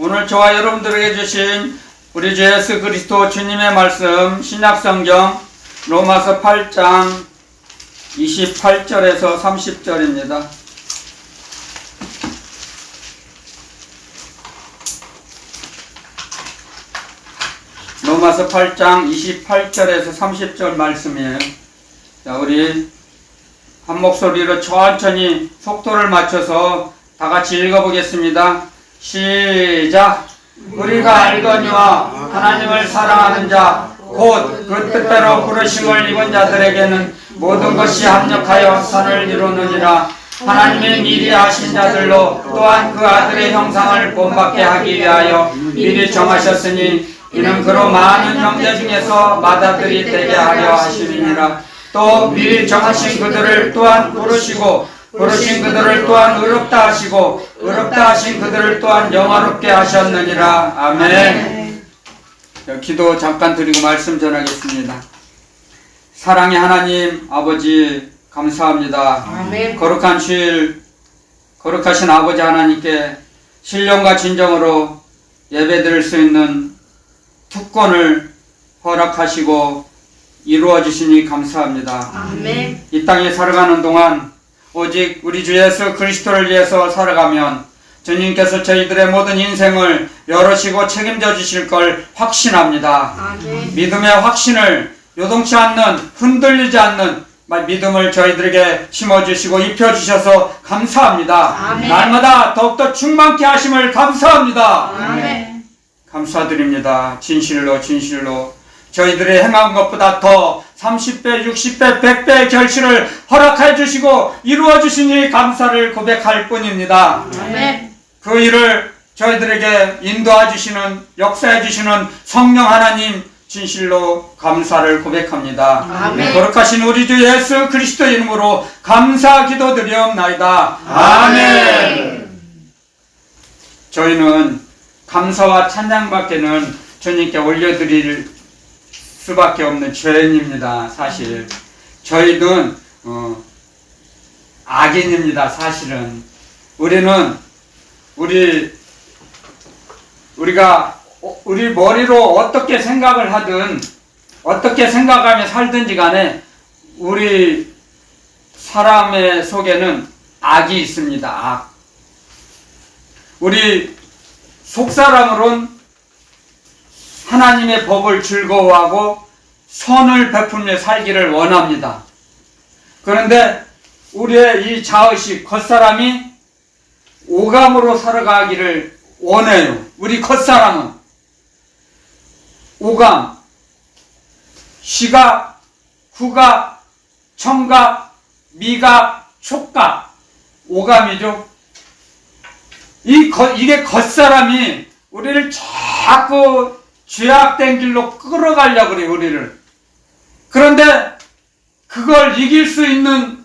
오늘 저와 여러분들에게 주신 우리 주 예수 그리스도 주님의 말씀 신약성경 로마서 8장 28절에서 30절입니다. 로마서 8장 28절에서 30절 말씀이에요. 자, 우리 한 목소리로 천천히 속도를 맞춰서 다 같이 읽어보겠습니다. 시작! 우리가 알거니와 하나님을 사랑하는 자 곧 그 뜻대로 부르심을 입은 자들에게는 모든 것이 합력하여 선을 이루느니라. 하나님의 미리 아신 자들로 또한 그 아들의 형상을 본받게 하기 위하여 미리 정하셨으니 이는 그로 많은 형제 중에서 맏아들이 되게 하려 하심이니라. 또 미리 정하신 그들을 또한 부르시고 부르신 그들을 또한 의롭다 하시고 의롭다 하신 그들을 또한 영화롭게 하셨느니라. 아멘. 기도 잠깐 드리고 말씀 전하겠습니다. 사랑의 하나님 아버지 감사합니다. 아멘. 거룩한 주일 거룩하신 아버지 하나님께 신령과 진정으로 예배드릴 수 있는 특권을 허락하시고 이루어 주시니 감사합니다. 아멘. 이 땅에 살아가는 동안 오직 우리 주 예수 그리스도를 위해서 살아가면 주님께서 저희들의 모든 인생을 열으시고 책임져 주실 걸 확신합니다. 아멘. 믿음의 확신을 요동치 않는 흔들리지 않는 믿음을 저희들에게 심어주시고 입혀주셔서 감사합니다. 아멘. 날마다 더욱더 충만케 하심을 감사합니다. 아멘. 감사드립니다. 진실로 저희들이 행한 것보다 더 30배, 60배, 100배의 결실을 허락해 주시고 이루어 주시니 감사를 고백할 뿐입니다. 아멘. 그 일을 저희들에게 인도해 주시는, 역사해 주시는 성령 하나님 진실로 감사를 고백합니다. 아멘. 거룩하신 우리 주 예수 그리스도 이름으로 감사 기도드리옵나이다. 아멘. 저희는 감사와 찬양밖에는 주님께 올려드릴 수밖에 없는 죄인입니다. 사실 저희는 악인입니다. 사실은 우리는 우리 머리로 어떻게 생각을 하든 어떻게 생각하며 살든지 간에 우리 사람의 속에는 악이 있습니다. 악. 우리 속사람으로는 하나님의 법을 즐거워하고 선을 베풀며 살기를 원합니다. 그런데 우리의 이 자의식, 겉사람이 오감으로 살아가기를 원해요. 우리 겉사람은 오감, 시각, 후각, 청각, 미각, 촉각, 오감이죠. 이게 겉사람이 우리를 자꾸 죄악된 길로 끌어가려고 그래요, 우리를. 그런데 그걸 이길 수 있는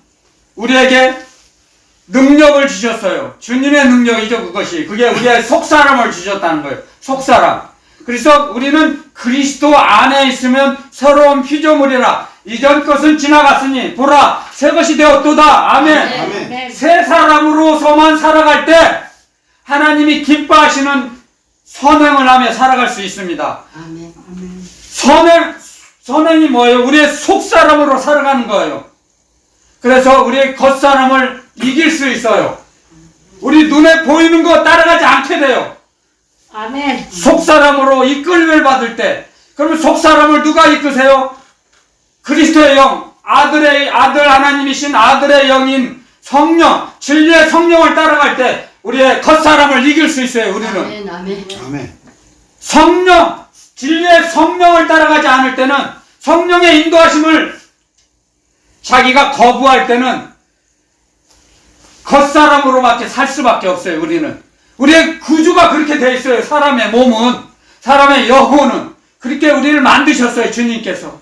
우리에게 능력을 주셨어요. 주님의 능력이죠, 그것이. 그게 우리의 속사람을 주셨다는 거예요. 속사람. 그래서 우리는 그리스도 안에 있으면 새로운 피조물이라. 이전 것은 지나갔으니 보라, 새 것이 되었도다. 아멘. 아멘. 새 사람으로서만 살아갈 때 하나님이 기뻐하시는 선행을 하며 살아갈 수 있습니다. 아멘. 아멘. 선행이 뭐예요? 우리의 속사람으로 살아가는 거예요. 그래서 우리의 겉사람을 이길 수 있어요. 우리 눈에 보이는 거 따라가지 않게 돼요. 아멘. 속사람으로 이끌림을 받을 때. 그러면 속사람을 누가 이끄세요? 그리스도의 영, 아들 하나님이신 아들의 영인 성령, 진리의 성령을 따라갈 때 우리의 겉사람을 이길 수 있어요. 우리는. 아멘. 아멘. 아멘. 성령, 진리의 성령을 따라가지 않을 때는 성령의 인도하심을 자기가 거부할 때는 겉사람으로밖에 살 수밖에 없어요. 우리의 구주가 그렇게 돼 있어요. 사람의 몸은, 사람의 영혼은 그렇게 우리를 만드셨어요. 주님께서.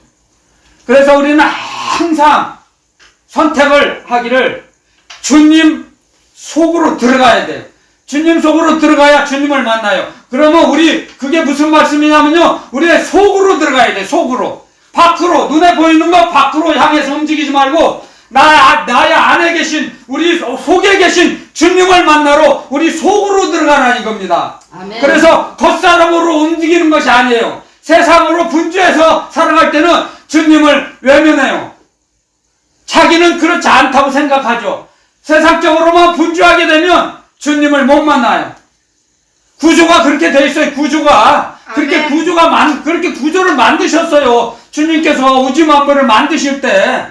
그래서 우리는 항상 선택을 하기를 주님 속으로 들어가야 돼요. 주님 속으로 들어가야 주님을 만나요. 그러면 그게 무슨 말씀이냐면요, 우리의 속으로 들어가야 돼. 속으로. 밖으로, 눈에 보이는 거 밖으로 향해서 움직이지 말고 나의 안에 계신, 우리 속에 계신 주님을 만나러 우리 속으로 들어가라 이겁니다. 아멘. 그래서 겉사람으로 움직이는 것이 아니에요. 세상으로 분주해서 살아갈 때는 주님을 외면해요. 자기는 그렇지 않다고 생각하죠. 세상적으로만 분주하게 되면 주님을 못 만나요. 구조가 그렇게 돼 있어요. 구조가 그렇게 그렇게 구조를 만드셨어요. 주님께서 우주 만물을 만드실 때.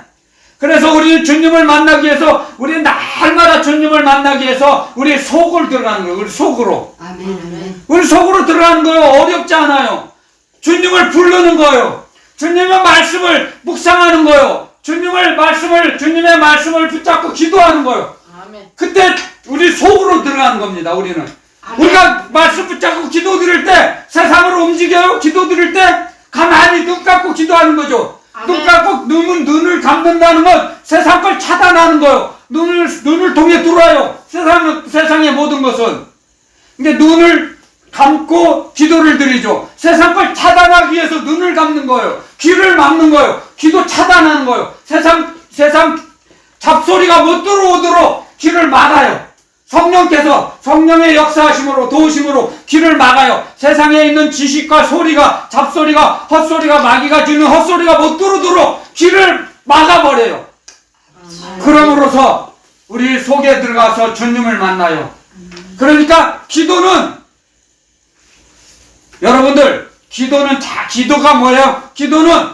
그래서 우리 주님을 만나기 위해서, 우리 날마다 주님을 만나기 위해서 우리 속으로 들어가는 거예요. 우리 속으로. 아멘. 아멘. 우리 속으로 들어가는 거예요. 어렵지 않아요. 주님을 부르는 거예요. 주님의 말씀을 묵상하는 거예요. 주님의 말씀을 붙잡고 기도하는 거예요. 아멘. 그때 우리 속으로 들어가는 겁니다. 우리는. 우리가 말씀 붙잡고 기도 드릴 때 세상으로 움직여요. 기도 드릴 때 가만히 눈 감고 기도하는 거죠. 눈 감고 눈을 감는다는 건 세상 걸 차단하는 거예요. 눈을 통해 들어와요. 세상의 모든 것은. 근데 눈을 감고 기도를 드리죠. 세상 걸 차단하기 위해서 눈을 감는 거예요. 귀를 막는 거예요. 귀도 차단하는 거예요. 세상 잡소리가 못 들어오도록 귀를 막아요. 성령께서 성령의 역사하심으로 도우심으로 귀를 막아요. 세상에 있는 지식과 소리가, 잡소리가, 헛소리가, 마귀가 주는 헛소리가 못 들어오도록 귀를 막아버려요. 그럼으로써 우리 속에 들어가서 주님을 만나요. 그러니까 기도는, 여러분들, 기도가 뭐예요? 기도는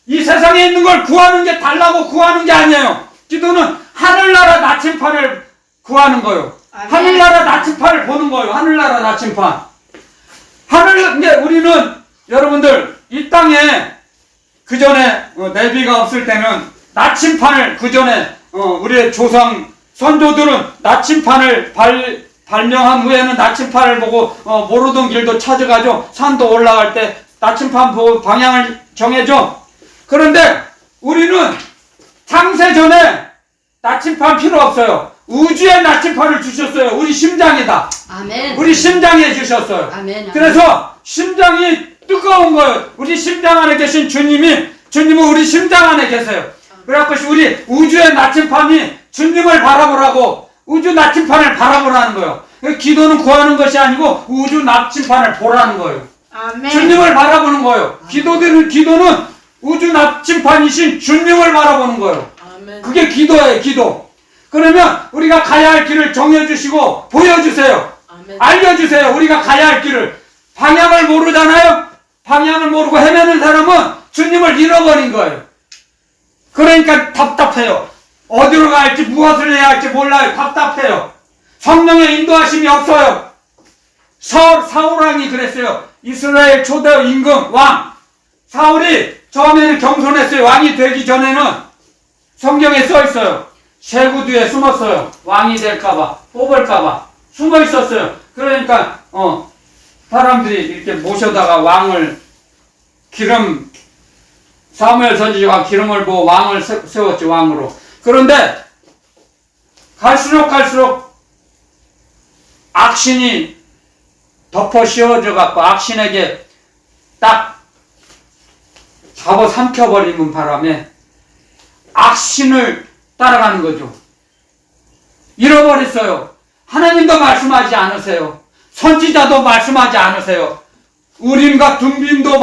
이 세상에 있는 걸 구하는 게 달라고 구하는 게 아니에요. 기도는 하늘나라 나침판을 구하는 거예요. 하늘나라 나침판을 보는 거예요. 하늘나라 나침판. 근데 우리는, 여러분들, 이 땅에 그 전에 내비가 없을 때는 나침판을, 그 전에 우리의 조상 선조들은 나침판을 발명한 후에는 나침판을 보고 모르던 길도 찾아가죠. 산도 올라갈 때 나침판 보고 방향을 정해줘. 그런데 우리는 창세 전에 나침판 필요 없어요. 우주의 나침판을 주셨어요. 우리 심장에다. 아멘. 우리 심장에 주셨어요. 아멘. 그래서 심장이 뜨거운 거예요. 우리 심장 안에 계신 주님은 우리 심장 안에 계세요. 그래갖고 우리 우주의 나침판이 주님을 바라보라고, 우주 나침판을 바라보라는 거예요. 기도는 구하는 것이 아니고 우주 나침판을 보라는 거예요. 아멘. 주님을 바라보는 거예요. 기도는 우주 나침판이신 주님을 바라보는 거예요. 아멘. 그게 기도예요. 기도. 그러면 우리가 가야 할 길을 정해주시고 보여주세요. 아멘. 알려주세요. 우리가 가야 할 길을. 방향을 모르잖아요. 방향을 모르고 헤매는 사람은 주님을 잃어버린 거예요. 그러니까 답답해요. 어디로 가야 할지, 무엇을 해야 할지 몰라요. 답답해요. 성령의 인도하심이 없어요. 사울왕이 그랬어요. 이스라엘 초대 임금 왕 사울이 처음에는 겸손했어요. 왕이 되기 전에는 성경에 써 있어요. 쇠구 뒤에 숨었어요. 왕이 될까봐, 뽑을까봐 숨어 있었어요. 그러니까 사람들이 이렇게 모셔다가 왕을 사무엘 선지자가 기름을 부어 왕을 세웠지, 왕으로. 그런데 갈수록 악신이 덮어 씌워져 갖고 악신에게 딱 잡아삼켜버리는 바람에 악신을 따라가는 거죠. 잃어버렸어요. 하나님도 말씀하지 않으세요. 선지자도 말씀하지 않으세요. 우림과 둠빔도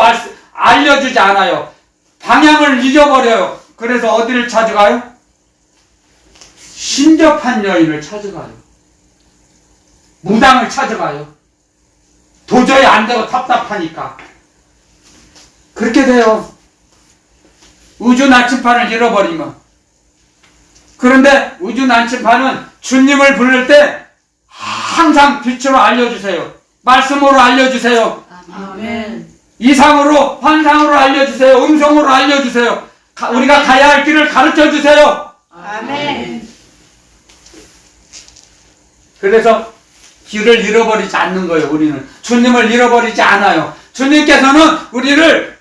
알려주지 않아요. 방향을 잊어버려요. 그래서 어디를 찾아가요? 신접한 여인을 찾아가요. 무당을 찾아가요. 도저히 안 되고 답답하니까. 그렇게 돼요. 우주 나침판을 잃어버리면. 그런데 우주 나침판은 주님을 부를 때 항상 빛으로 알려주세요. 말씀으로 알려주세요. 아멘. 이상으로, 환상으로 알려주세요. 음성으로 알려주세요. 우리가 가야 할 길을 가르쳐주세요. 아멘. 그래서 길을 잃어버리지 않는 거예요. 우리는 주님을 잃어버리지 않아요. 주님께서는 우리를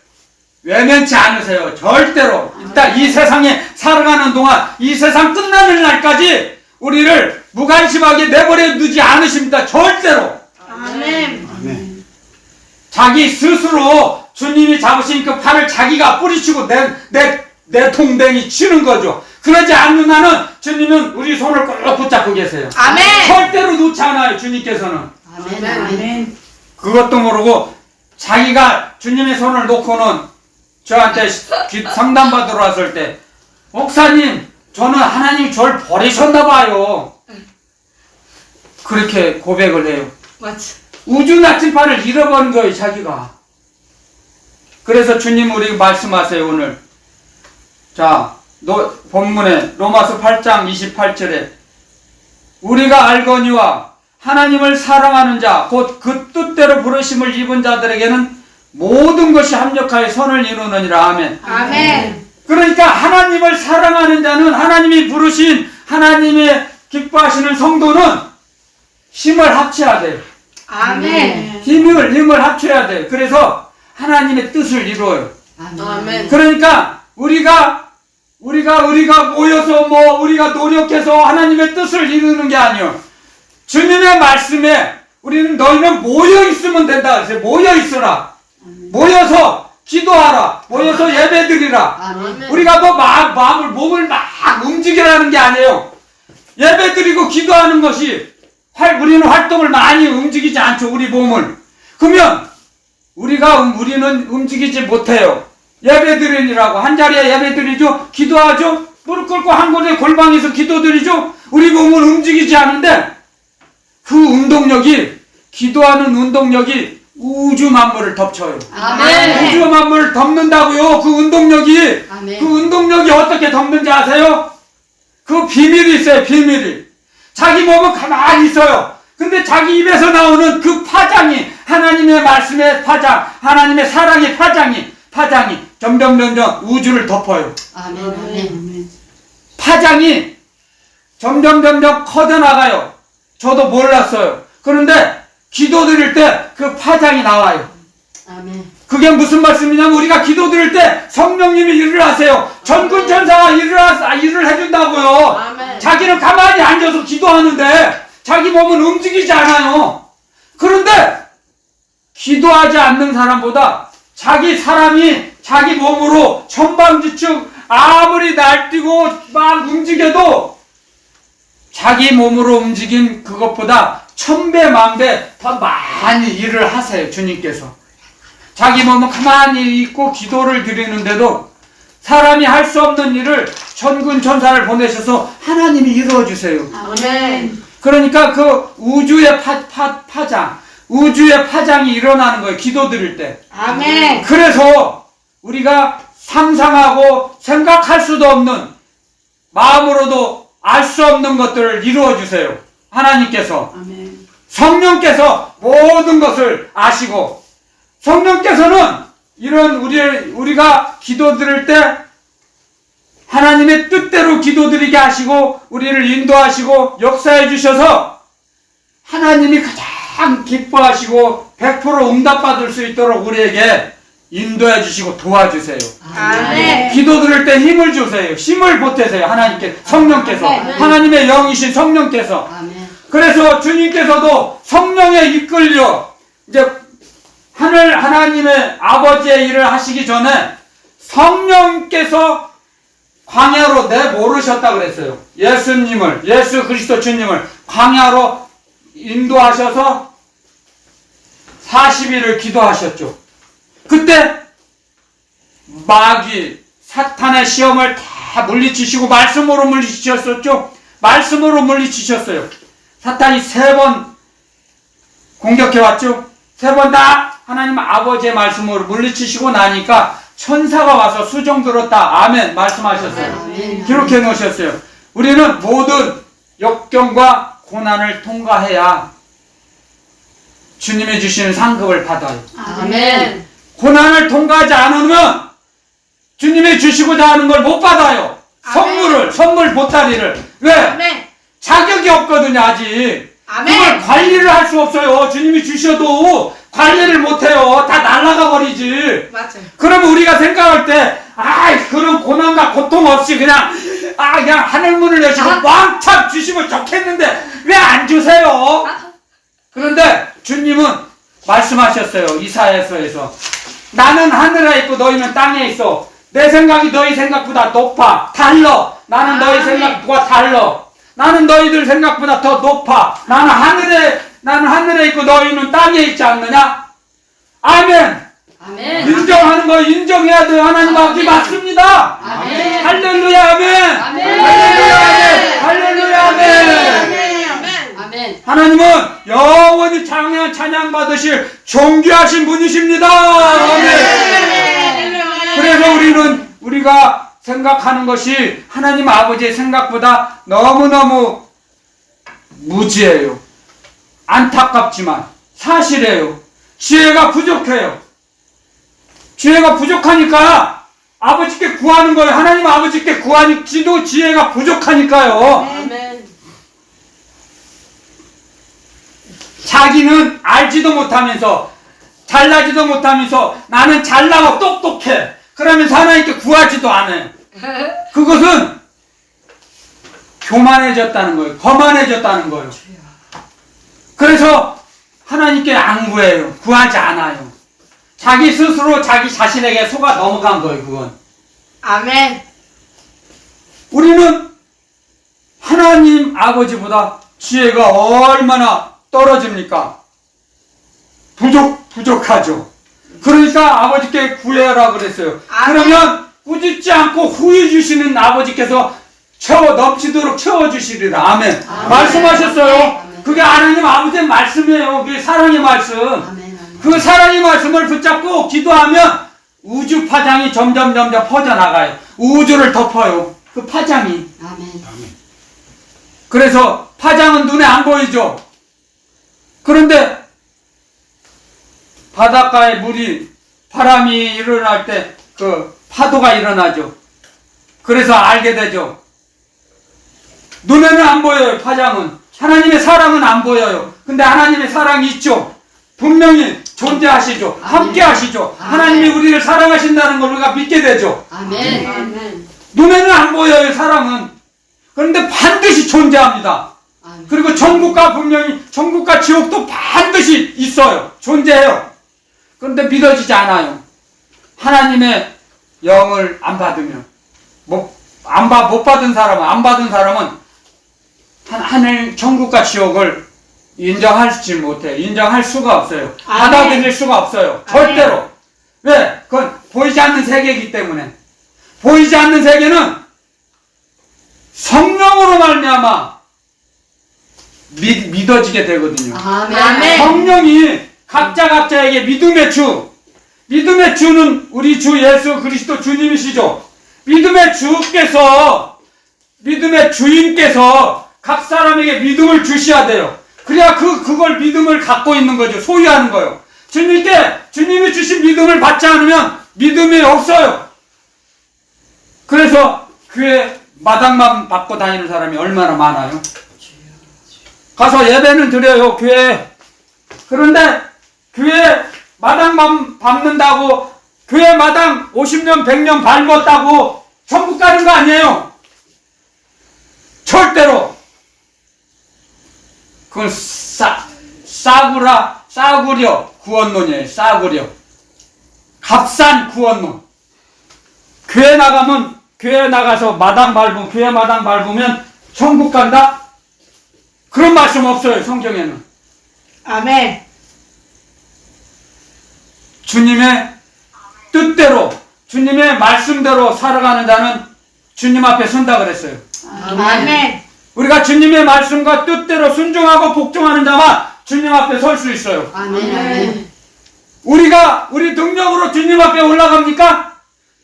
외면치 않으세요. 절대로. 일단 이 세상에 살아가는 동안, 이 세상 끝나는 날까지 우리를 무관심하게 내버려 두지 않으십니다. 절대로. 아멘. 아멘. 자기 스스로 주님이 잡으신 그 팔을 자기가 뿌리치고 내 동댕이 치는 거죠. 그러지 않는 한은 주님은 우리 손을 꼭 붙잡고 계세요. 아멘. 절대로 놓지 않아요. 주님께서는. 아멘. 아멘. 그것도 모르고 자기가 주님의 손을 놓고는 저한테 상담받으러 왔을 때, 목사님, 저는 하나님이 저를 버리셨나 봐요. 그렇게 고백을 해요. 맞아. 우주 나침반을 잃어버린 거예요, 자기가. 그래서 주님 우리 말씀하세요, 오늘. 자, 본문에 로마서 8장 28절에 우리가 알거니와 하나님을 사랑하는 자, 곧 그 뜻대로 부르심을 입은 자들에게는 모든 것이 합력하여 선을 이루느니라. 아멘. 아멘. 그러니까 하나님을 사랑하는 자는 하나님이 부르신 하나님의 기뻐하시는 성도는 힘을 합쳐야 돼요. 아멘. 힘을 합쳐야 돼요. 그래서 하나님의 뜻을 이루어요. 아멘. 그러니까 우리가 모여서 우리가 노력해서 하나님의 뜻을 이루는 게 아니요. 주님의 말씀에 우리는 너희는 모여 있으면 된다. 그래서 모여 있어라. 모여서 기도하라. 모여서 예배드리라. 아멘. 우리가 몸을 막 움직이라는 게 아니에요. 예배드리고 기도하는 것이 우리는 활동을 많이 움직이지 않죠. 우리 몸을. 그러면 우리는 움직이지 못해요. 예배드리라고 한 자리에 예배드리죠. 기도하죠. 무릎 꿇고 한 곳에 골방에서 기도드리죠. 우리 몸을 움직이지 않는데 그 운동력이, 기도하는 운동력이 우주 만물을 덮쳐요. 아멘. 우주 만물을 덮는다고요. 그 운동력이. 아멘. 그 운동력이 어떻게 덮는지 아세요? 그 비밀이 있어요. 비밀이. 자기 몸은 가만히 있어요. 근데 자기 입에서 나오는 그 파장이, 하나님의 말씀의 파장, 하나님의 사랑의 파장이 점점 우주를 덮어요. 아멘. 아멘. 파장이 점점 커져나가요. 저도 몰랐어요. 그런데 기도드릴 때 그 파장이 나와요. 아멘. 그게 무슨 말씀이냐면 우리가 기도드릴 때 성령님이 일을 하세요. 전군 천사가 일을 해준다고요. 아멘. 자기는 가만히 앉아서 기도하는데 자기 몸은 움직이지 않아요. 그런데 기도하지 않는 사람보다 사람이 자기 몸으로 천방지축 아무리 날뛰고 막 움직여도 자기 몸으로 움직인 그것보다 1000배, 1000배 더 많이 일을 하세요. 주님께서. 자기 몸은 가만히 있고 기도를 드리는데도 사람이 할 수 없는 일을 천군 천사를 보내셔서 하나님이 이루어주세요. 아멘. 그러니까 그 우주의 파장, 우주의 파장이 일어나는 거예요. 기도 드릴 때. 아멘. 그래서 우리가 상상하고 생각할 수도 없는, 마음으로도 알 수 없는 것들을 이루어주세요. 하나님께서. 아멘. 성령께서 모든 것을 아시고, 성령께서는 이런 우리가 기도 드릴 때 하나님의 뜻대로 기도 드리게 하시고 우리를 인도하시고 역사해 주셔서 하나님이 가장 기뻐하시고 100% 응답받을 수 있도록 우리에게 인도해 주시고 도와주세요. 아멘. 기도 드릴 때 힘을 주세요. 힘을 보태세요. 하나님께, 성령께서. 아멘. 하나님의 영이신 성령께서. 아멘. 그래서 주님께서도 성령에 이끌려 이제 하나님의 아버지의 일을 하시기 전에 성령께서 광야로 내모르셨다 그랬어요. 예수 그리스도 주님을 광야로 인도하셔서 40일을 기도하셨죠. 그때 마귀, 사탄의 시험을 다 물리치시고 말씀으로 물리치셨었죠. 말씀으로 물리치셨어요. 사탄이 3번 공격해왔죠. 3번 다 하나님 아버지의 말씀으로 물리치시고 나니까 천사가 와서 수종 들었다. 아멘 말씀하셨어요. 아멘. 기록해 놓으셨어요. 우리는 모든 역경과 고난을 통과해야 주님이 주시는 상급을 받아요. 아멘. 고난을 통과하지 않으면 주님이 주시고자 하는 걸 못 받아요. 아멘. 선물 보따리를. 왜? 아멘. 자격이 없거든요, 아직. 아멘. 그걸 관리를 할 수 없어요. 주님이 주셔도 관리를 못해요. 다 날아가 버리지. 맞아요. 그러면 우리가 생각할 때, 그런 고난과 고통 없이 그냥 하늘문을 여시고 왕창 주시면 좋겠는데, 왜 안 주세요? 그런데 주님은 말씀하셨어요. 이사야서에서. 나는 하늘에 있고 너희는 땅에 있어. 내 생각이 너희 생각보다 높아. 달러. 나는 너희 아멘. 생각보다 달러. 나는 너희들 생각보다 더 높아. 나는 하늘에 있고 너희는 땅에 있지 않느냐? 아멘. 아멘. 인정하는 거 인정해야 돼요. 하나님 아버지 아멘. 맞습니다. 아멘. 할렐루야 아멘. 아멘. 할렐루야 아멘. 할렐루야 아멘. 아멘. 하나님은 영원히 찬양 받으실 존귀하신 분이십니다. 아멘. 그래서 우리가 생각하는 것이 하나님 아버지의 생각보다 너무너무 무지해요. 안타깝지만 사실이에요. 지혜가 부족해요. 지혜가 부족하니까 아버지께 구하는 거예요. 하나님 아버지께 구하니지도 지혜가 부족하니까요. 아멘. 자기는 알지도 못하면서 잘나지도 못하면서 나는 잘나고 똑똑해. 그러면서 하나님께 구하지도 않아요. 그것은 교만해졌다는 거예요. 거만해졌다는 거예요. 그래서 하나님께 안 구해요. 구하지 않아요. 자기 스스로 자기 자신에게 속아 넘어간 거예요. 그건. 아멘. 우리는 하나님 아버지보다 지혜가 얼마나 떨어집니까? 부족하죠. 그러니까 아버지께 구해라 그랬어요. 아멘. 그러면 꾸짖지 않고 후회 주시는 아버지께서 넘치도록 채워주시리라. 아멘. 아멘. 말씀하셨어요. 아멘. 그게 하나님 아버지의 말씀이에요. 그게 사랑의 말씀. 아멘. 아멘. 그 사랑의 말씀을 붙잡고 기도하면 우주 파장이 점점 퍼져나가요. 우주를 덮어요. 그 파장이. 아멘. 그래서 파장은 눈에 안 보이죠. 그런데 바닷가에 바람이 일어날 때 그 파도가 일어나죠. 그래서 알게 되죠. 눈에는 안 보여요. 파장은. 하나님의 사랑은 안 보여요. 근데 하나님의 사랑이 있죠. 분명히 존재하시죠. 아멘. 함께 하시죠. 아멘. 하나님이 우리를 사랑하신다는 걸 우리가 믿게 되죠. 아멘. 아멘. 눈에는 안 보여요. 사랑은. 그런데 반드시 존재합니다. 아멘. 그리고 천국과 지옥도 반드시 있어요. 존재해요. 그런데 믿어지지 않아요. 하나님의 영을 안 받으면. 못 받은 사람은 하늘, 천국과 지옥을 인정하지 못해요. 인정할 수가 없어요. 아멘. 받아들일 수가 없어요. 절대로. 왜? 그건 보이지 않는 세계이기 때문에. 보이지 않는 세계는 성령으로 말미암아 믿어지게 되거든요. 아멘. 아멘. 성령이 각자에게 믿음의 주는 우리 주 예수 그리스도 주님이시죠. 믿음의 주인께서 각 사람에게 믿음을 주셔야 돼요. 그래야 그걸 믿음을 갖고 있는 거죠. 소유하는 거예요. 주님이 주신 믿음을 받지 않으면 믿음이 없어요. 그래서 교회 마당만 받고 다니는 사람이 얼마나 많아요. 가서 예배는 드려요, 교회에. 그런데 교회 마당만 밟는다고, 교회 마당 50년, 100년 밟았다고 천국 가는 거 아니에요. 절대로. 그건 싸구려 구원론이에요. 싸구려. 값싼 구원론. 교회 나가서 교회 마당 밟으면 천국 간다? 그런 말씀 없어요, 성경에는. 아멘. 주님의 뜻대로, 주님의 말씀대로 살아가는 자는 주님 앞에 선다 그랬어요. 아멘. 우리가 주님의 말씀과 뜻대로 순종하고 복종하는 자만 주님 앞에 설 수 있어요. 아멘. 아멘. 우리 능력으로 주님 앞에 올라갑니까?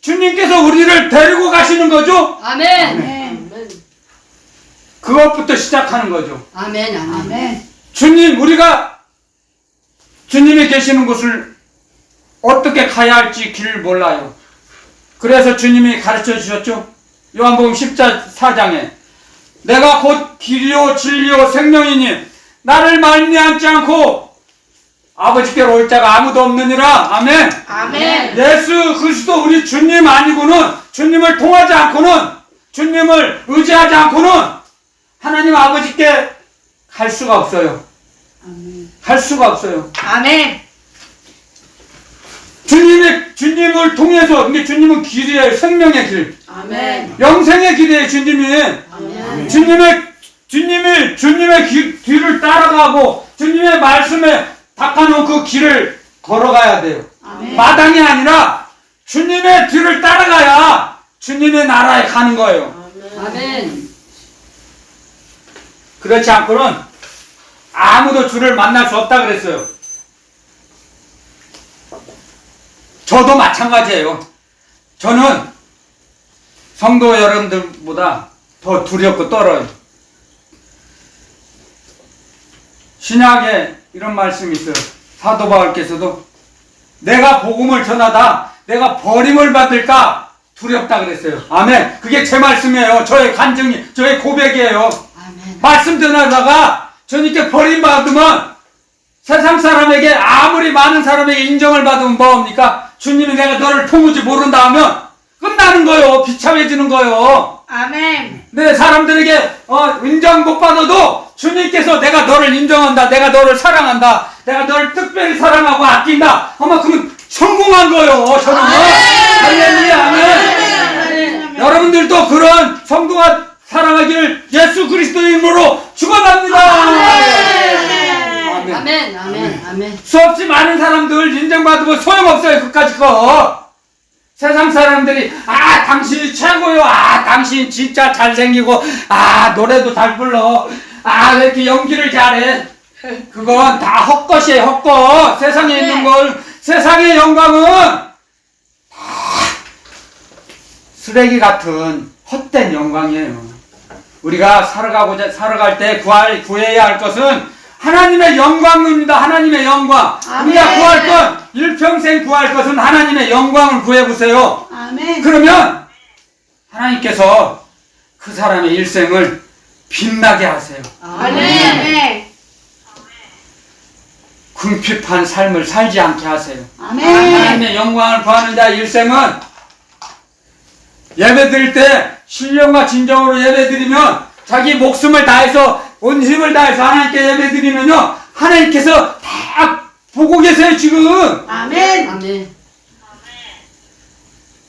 주님께서 우리를 데리고 가시는 거죠? 아멘. 아멘. 그것부터 시작하는 거죠. 아멘. 아멘. 아멘. 우리가 주님이 계시는 곳을 어떻게 가야 할지 길을 몰라요. 그래서 주님이 가르쳐 주셨죠. 요한복음 14장에 내가 곧 길이요 진리요 생명이니 나를 말미암지 않고 아버지께로 올 자가 아무도 없느니라. 아멘. 아멘. 예수 그리스도 우리 주님 아니고는, 주님을 통하지 않고는, 주님을 의지하지 않고는 하나님 아버지께 갈 수가 없어요. 갈 수가 없어요. 아멘. 주님을 통해서 이게 주님은 길이에요. 생명의 길, 아멘. 영생의 길이에요. 주님이 아멘. 주님의 뒤를 따라가고 주님의 말씀에 닦아놓은 그 길을 걸어가야 돼요. 아멘. 마당이 아니라 주님의 뒤를 따라가야 주님의 나라에 가는 거예요. 아멘. 그렇지 않고는 아무도 주를 만날 수 없다 그랬어요. 저도 마찬가지예요. 저는 성도 여러분들보다 더 두렵고 떨어요. 신약에 이런 말씀이 있어요. 사도 바울께서도 내가 복음을 전하다 내가 버림을 받을까 두렵다 그랬어요. 아멘. 그게 제 말씀이에요. 저의 간증이, 저의 고백이에요. 아멘. 말씀 전하다가 주님께 버림받으면 세상 사람에게 아무리 많은 사람에게 인정을 받으면 뭐합니까? 주님이 내가 너를 품을지 모른다 하면 끝나는 거요. 비참해지는 거요. 아멘. 네, 사람들에게 인정 못 받아도 주님께서 내가 너를 인정한다, 내가 너를 사랑한다, 내가 너를 특별히 사랑하고 아낀다 아마 그러면 성공한 거요. 저는 할렐루야. 아멘. 여러분들도 그런 성공한 사랑하기를 예수 그리스도의 이름으로 축원합니다. 아멘. 아멘. 아멘. 아멘. 수없이 많은 사람들 인정받으면 소용없어요. 그까짓 거. 세상 사람들이 당신이 최고요. 당신 진짜 잘생기고 노래도 잘 불러. 왜 이렇게 연기를 잘해. 그건 다 헛것이에요. 헛것. 세상에 있는 걸, 세상의 영광은 다 쓰레기 같은 헛된 영광이에요. 우리가 살아갈 때 구해야 할 것은 하나님의 영광입니다. 하나님의 영광. 아멘. 우리가 구할 것, 일평생 구할 것은 하나님의 영광을 구해보세요. 아멘. 그러면 하나님께서 그 사람의 일생을 빛나게 하세요. 아멘. 궁핍한 삶을 살지 않게 하세요. 아멘. 하나님의 영광을 구하는 자의 일생은 예배드릴 때 신령과 진정으로 예배드리면 자기 목숨을 다해서 온 힘을 다해서 하나님께 예배드리면요 하나님께서 다 보고 계세요. 지금 아멘. 아멘.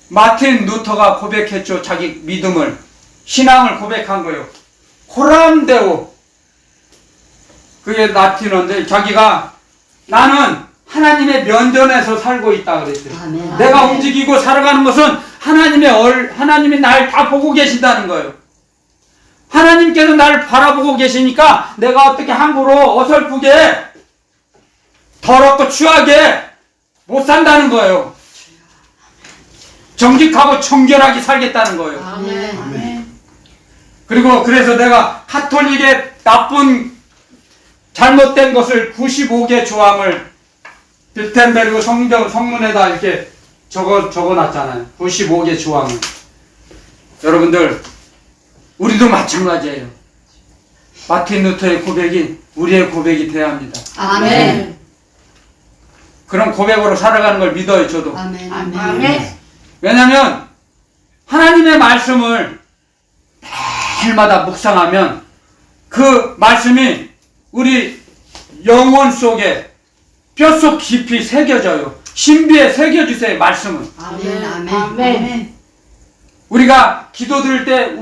마틴 루터가 고백했죠. 자기 믿음을, 신앙을 고백한 거예요. 코람데오. 그게 라틴어인데 자기가 나는 하나님의 면전에서 살고 있다 그랬어요. 아멘. 내가 아멘. 움직이고 살아가는 것은 하나님이 날 다 보고 계신다는 거예요. 하나님께서 나를 바라보고 계시니까 내가 어떻게 함부로 어설프게 더럽고 추하게 못 산다는 거예요. 정직하고 청결하게 살겠다는 거예요. 아멘. 아멘. 그리고 그래서 내가 카톨릭의 나쁜 잘못된 것을 95개 조항을 빌텐베르그 성문에다 이렇게 적어놨잖아요. 95개 조항을. 여러분들 우리도 마찬가지예요. 마틴 루터의 고백이 우리의 고백이 돼야 합니다. 아멘. 그런 고백으로 살아가는 걸 믿어요. 저도. 아멘. 아멘. 왜냐하면 하나님의 말씀을 날마다 묵상하면 그 말씀이 우리 영혼 속에 뼛속 깊이 새겨져요. 신비에 새겨주세요. 말씀은. 아멘. 아멘. 아멘. 우리가 기도 드릴 때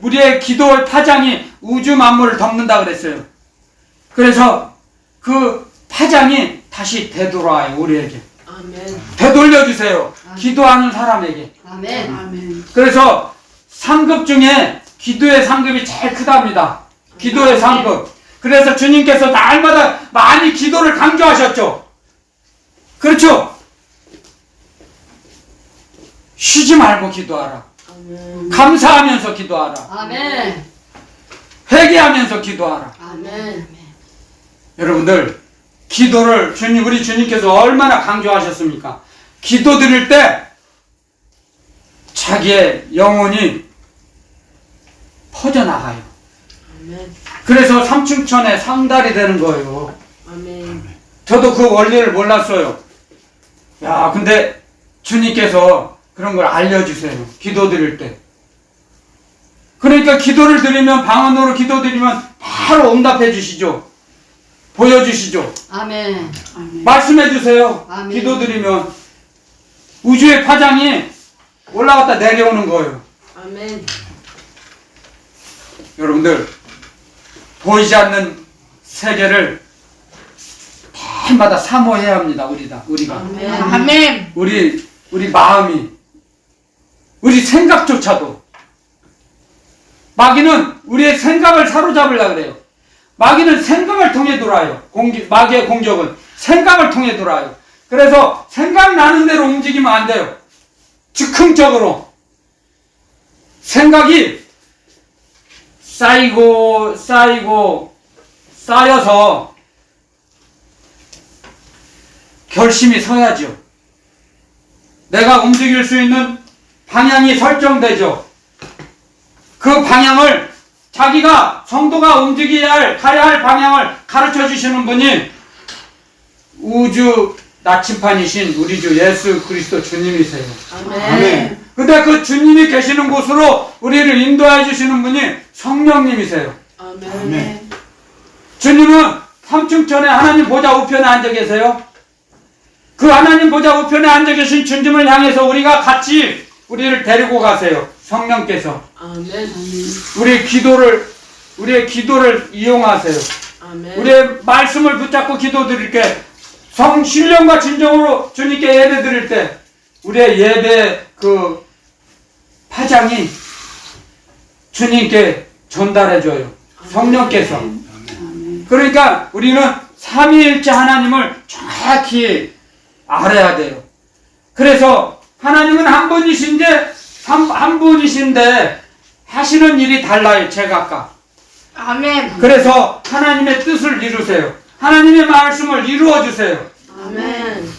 우리의 기도의 파장이 우주 만물을 덮는다 그랬어요. 그래서 그 파장이 다시 되돌아와요. 우리에게. 아멘. 되돌려주세요. 기도하는 사람에게. 아멘. 아멘. 그래서 상급 중에 기도의 상급이 제일 크답니다. 기도의 상급. 그래서 주님께서 날마다 많이 기도를 강조하셨죠. 그렇죠? 쉬지 말고 기도하라. 감사하면서 기도하라. 아멘. 회개하면서 기도하라. 아멘. 여러분들 기도를 우리 주님께서 얼마나 강조하셨습니까? 기도 드릴 때 자기의 영혼이 퍼져나가요. 아멘. 그래서 삼층천에 상달이 되는 거예요. 아멘. 저도 그 원리를 몰랐어요. 야, 근데 주님께서 그런 걸 알려주세요. 기도 드릴 때. 그러니까 기도를 드리면, 방언으로 기도 드리면 바로 응답해 주시죠. 보여주시죠. 아멘. 아멘. 말씀해 주세요. 아멘. 기도 드리면. 우주의 파장이 올라갔다 내려오는 거예요. 아멘. 여러분들, 보이지 않는 세계를 해마다 사모해야 합니다. 우리가. 아멘. 아멘. 우리 마음이, 우리 생각조차도. 마귀는 우리의 생각을 사로잡으려고 그래요. 마귀는 생각을 통해 돌아요. 마귀의 공격은 생각을 통해 돌아요. 그래서 생각나는 대로 움직이면 안 돼요. 즉흥적으로. 생각이 쌓여서 결심이 서야죠. 내가 움직일 수 있는 방향이 설정되죠. 그 방향을 자기가 성도가 가야 할 방향을 가르쳐 주시는 분이 우주 나침판이신 우리 주 예수 그리스도 주님이세요. 아멘. 근데 그 주님이 계시는 곳으로 우리를 인도해 주시는 분이 성령님이세요. 아멘. 주님은 삼층천에 하나님 보좌 우편에 앉아 계세요. 그 하나님 보좌 우편에 앉아 계신 주님을 향해서 우리가 같이 우리를 데리고 가세요. 성령께서. 아멘. 우리의 기도를 이용하세요. 아멘. 우리의 말씀을 붙잡고 기도드릴게. 신령과 진정으로 주님께 예배 드릴 때 우리의 예배 그 파장이 주님께 전달해줘요. 성령께서. 그러니까 우리는 삼위일체 하나님을 정확히 알아야 돼요. 그래서 하나님은 한 분이신데 하시는 일이 달라요. 제각각. 아멘. 그래서 하나님의 뜻을 이루세요. 하나님의 말씀을 이루어 주세요. 아멘.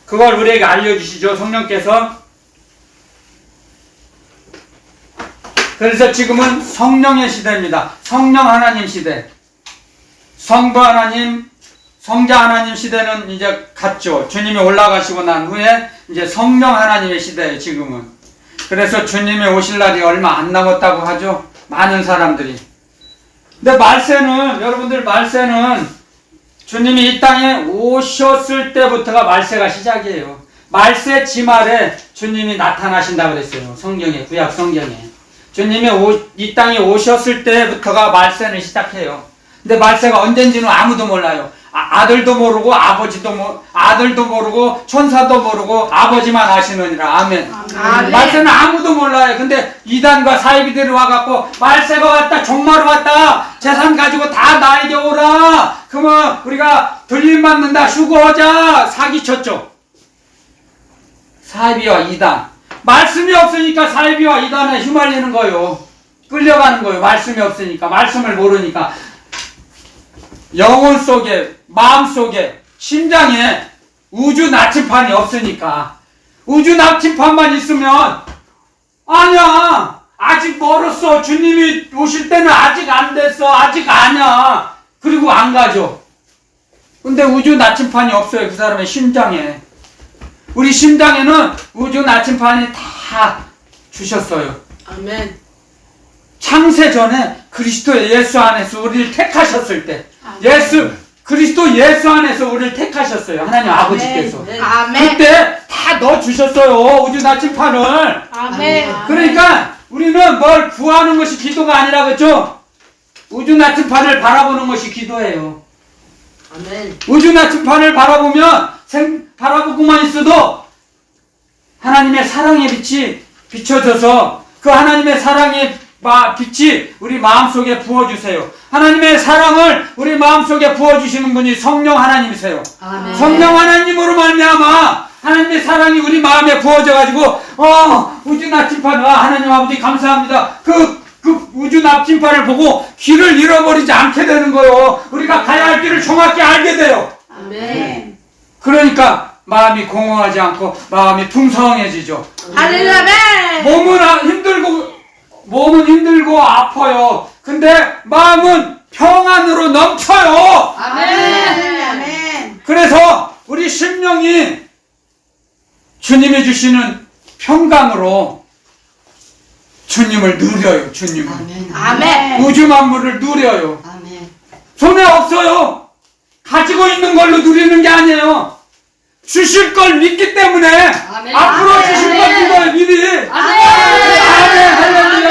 그걸 우리에게 알려주시죠. 성령께서. 그래서 지금은 성령의 시대입니다. 성령 하나님 시대. 성부 하나님, 성자 하나님 시대는 이제 갔죠. 주님이 올라가시고 난 후에 이제 성령 하나님의 시대예요. 지금은. 그래서 주님이 오실 날이 얼마 안 남았다고 하죠. 많은 사람들이. 근데 여러분들 말세는 주님이 이 땅에 오셨을 때부터가 말세가 시작이에요. 말세 지말에 주님이 나타나신다고 그랬어요. 성경에, 구약 성경에. 주님이 이 땅에 오셨을 때부터가 말세는 시작해요. 근데 말세가 언젠지는 아무도 몰라요. 아들도 모르고 아들도 모르고 천사도 모르고 아버지만 아시느니라. 아멘. 아멘. 말세는 아무도 몰라요. 근데 이단과 사이비들이 와갖고 말세가 왔다, 종말이 왔다, 재산 가지고 다 나에게 오라, 그러면 우리가 들림받는다, 휴거하자 사기쳤죠. 사이비와 이단. 말씀이 없으니까 사이비와 이단에 휘말리는 거예요. 끌려가는 거예요. 말씀이 없으니까, 말씀을 모르니까. 영혼 속에, 마음 속에, 심장에 우주 나침판이 없으니까. 우주 나침판만 있으면 아니야, 아직 멀었어, 주님이 오실 때는 아직 안 됐어, 아직 아니야, 그리고 안 가죠. 근데 우주 나침판이 없어요. 그 사람의 심장에. 우리 심장에는 우주 나침판이 다 주셨어요. 아멘. 창세 전에 그리스도 예수 안에서 우리를 택하셨을 때, 그리스도 예수 안에서 우리를 택하셨어요. 하나님 아버지께서. 아멘. 그때 다 넣어주셨어요. 우주 나침판을. 아멘. 그러니까 우리는 뭘 구하는 것이 기도가 아니라, 그렇죠? 우주 나침판을 바라보는 것이 기도예요. 아멘. 우주 나침판을 바라보고만 있어도 하나님의 사랑의 빛이 비춰져서 그 하나님의 사랑의 빛이 우리 마음속에 부어주세요. 하나님의 사랑을 우리 마음속에 부어주시는 분이 성령 하나님이세요. 아멘. 성령 하나님으로 말미암아 하나님의 사랑이 우리 마음에 부어져가지고 우주 나침판, 하나님 아버지 감사합니다. 그 우주 나침판을 보고 길을 잃어버리지 않게 되는 거예요. 우리가 가야 할 길을 정확히 알게 돼요. 아멘. 그러니까 마음이 공허하지 않고 마음이 풍성해지죠. 할렐루야. 몸은 힘들고 아파요. 근데 마음은 평안으로 넘쳐요. 아멘. 그래서 우리 심령이 주님이 주시는 평강으로 주님을 누려요. 주님을. 아멘. 우주 만물을 누려요. 아멘. 손에 없어요. 가지고 있는 걸로 누리는 게 아니에요. 주실 걸 믿기 때문에 아멘. 앞으로 아멘. 주실 걸 믿어요, 미리. 아멘. 할렐루야,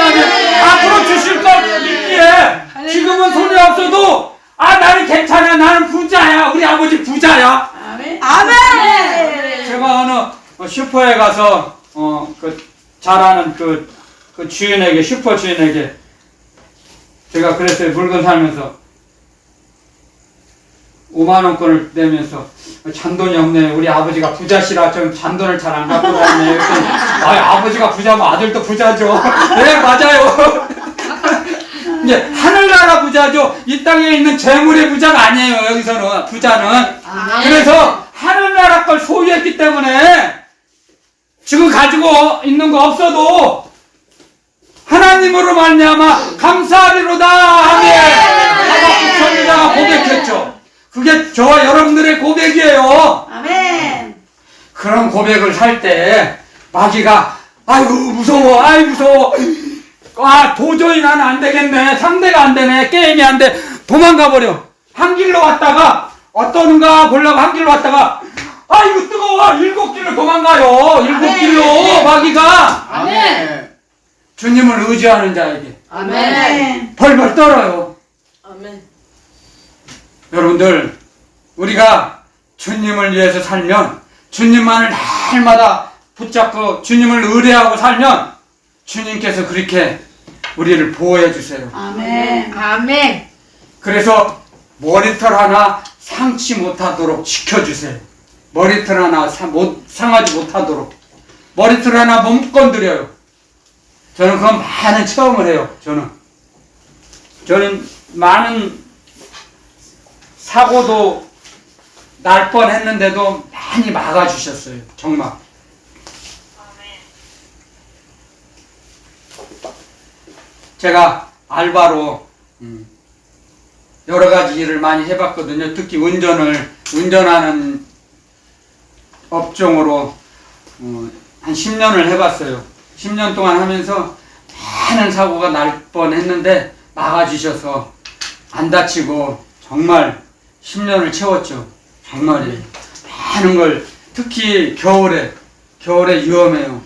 아멘. 앞으로 주실 걸 믿기에 지금은 손이 없어도 나는 괜찮아, 나는 부자야, 우리 아버지 부자야. 아멘. 아멘. 제가 어느 슈퍼에 가서 잘하는 그 주인에게, 슈퍼 주인에게 제가 그랬어요. 물건 살면서 5만원권을 내면서 잔돈이 없네. 우리 아버지가 부자시라 좀 잔돈을 잘 안 갖고 다니네. 그랬더니 아버지가 부자면 아들도 부자죠. 네, 맞아요. 이제 하늘나라 부자죠. 이 땅에 있는 재물의 부자가 아니에요. 여기서는 부자는. 아멘. 그래서 하늘나라 걸 소유했기 때문에 지금 가지고 있는 거 없어도 하나님으로 말미암아 감사하리로다. 아멘. 아까 부처님이 고백했죠. 그게 저와 여러분들의 고백이에요. 아멘. 그런 고백을 살 때 마귀가 아이고 무서워, 아이 무서워, 도저히 나는 안 되겠네, 상대가 안 되네, 게임이 안 돼, 도망가 버려. 한 길로 왔다가 어떤가 보려고 한 길로 왔다가 아이고 뜨거워, 7길로 도망가요. 7길로 마귀가. 아멘. 주님을 의지하는 자에게 아멘. 벌벌 떨어요. 아멘. 여러분들, 우리가 주님을 위해서 살면, 주님만을 날마다 붙잡고 주님을 의뢰하고 살면 주님께서 그렇게 우리를 보호해 주세요. 아멘. 아멘. 그래서 머리털 하나 상치 못하도록 지켜주세요. 머리털 하나 상하지 못하도록. 머리털 하나 못 건드려요. 저는 그건 많은 체험을 해요. 저는 많은 사고도 날 뻔했는데도 많이 막아주셨어요. 정말. 제가 알바로 여러 가지 일을 많이 해봤거든요. 특히 운전하는 업종으로 한 10년을 해봤어요. 10년 동안 하면서 많은 사고가 날 뻔했는데 막아주셔서 안 다치고 정말 10년을 채웠죠. 정말이에요. 많은 걸, 특히 겨울에 위험해요.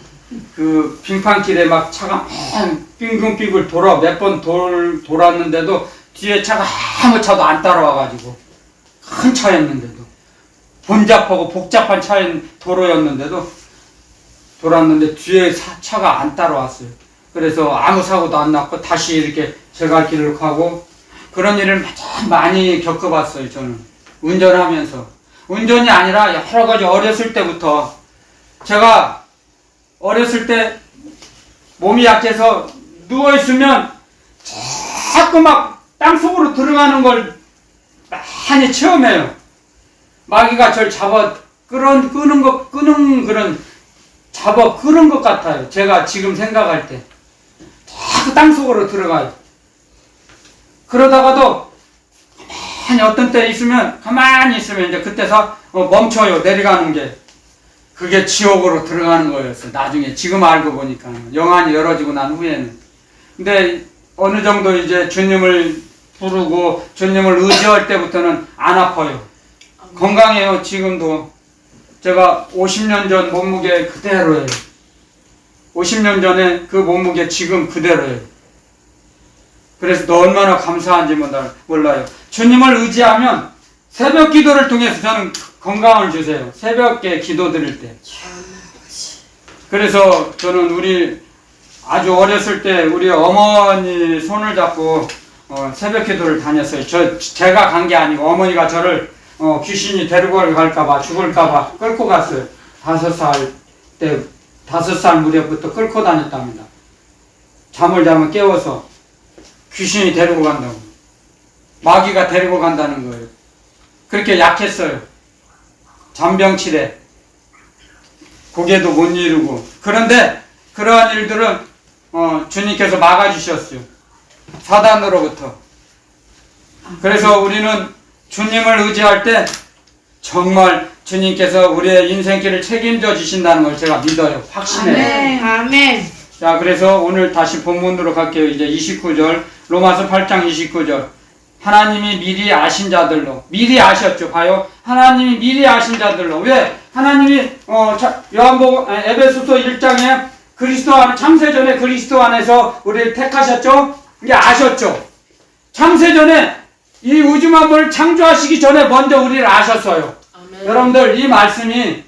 그 빙판길에 막 차가 빙글빙글 돌아 몇 번 돌았는데도 뒤에 차가 아무 차도 안 따라와가지고, 큰 차였는데도, 번잡하고 복잡한 도로였는데도 돌았는데 뒤에 차가 안 따라왔어요. 그래서 아무 사고도 안 났고 다시 이렇게 제 갈 길을 가고, 그런 일을 참 많이 겪어봤어요. 저는 운전하면서. 운전이 아니라 여러 가지 어렸을 때부터, 제가 어렸을 때 몸이 약해서 누워있으면 자꾸 막 땅속으로 들어가는 걸 많이 체험해요. 마귀가 절 끄는 것 같아요. 제가 지금 생각할 때. 자꾸 땅속으로 들어가요. 그러다가도 가만히 있으면 이제 그때서 멈춰요. 내려가는 게. 그게 지옥으로 들어가는 거였어요. 나중에 지금 알고 보니까 영안이 열어지고 난 후에는. 근데 어느 정도 이제 주님을 부르고 주님을 의지할 때부터는 안 아파요. 건강해요. 지금도. 제가 50년 전 몸무게 그대로예요. 50년 전에 그 몸무게 지금 그대로예요. 그래서 너 얼마나 감사한지 몰라요. 주님을 의지하면 새벽 기도를 통해서 저는 건강을 주세요. 새벽에 기도 드릴 때. 그래서 저는 아주 어렸을 때 우리 어머니 손을 잡고 새벽 기도를 다녔어요. 제가 간 게 아니고 어머니가 저를 귀신이 데리고 갈까봐, 죽을까봐 끌고 갔어요. 5살 무렵부터 끌고 다녔답니다. 잠을 자면 깨워서 귀신이 데리고 간다고. 마귀가 데리고 간다는 거예요. 그렇게 약했어요. 잔병치레. 고개도 못 이루고. 그런데 그러한 일들은 주님께서 막아주셨어요. 사단으로부터. 그래서 우리는 주님을 의지할 때 정말 주님께서 우리의 인생길을 책임져 주신다는 걸 제가 믿어요. 확신해요. 아멘. 자, 그래서 오늘 다시 본문으로 갈게요. 이제 29절, 로마서 8장 29절. 하나님이 미리 아신 자들로, 미리 아셨죠. 봐요. 하나님이 미리 아신 자들로. 왜? 하나님이 요한복음 에베소서 1장에 그리스도 안에, 창세전에 그리스도 안에서 우리를 택하셨죠. 이게 아셨죠. 창세전에 이 우주 만물을 창조하시기 전에 먼저 우리를 아셨어요. 아멘. 여러분들 이 말씀이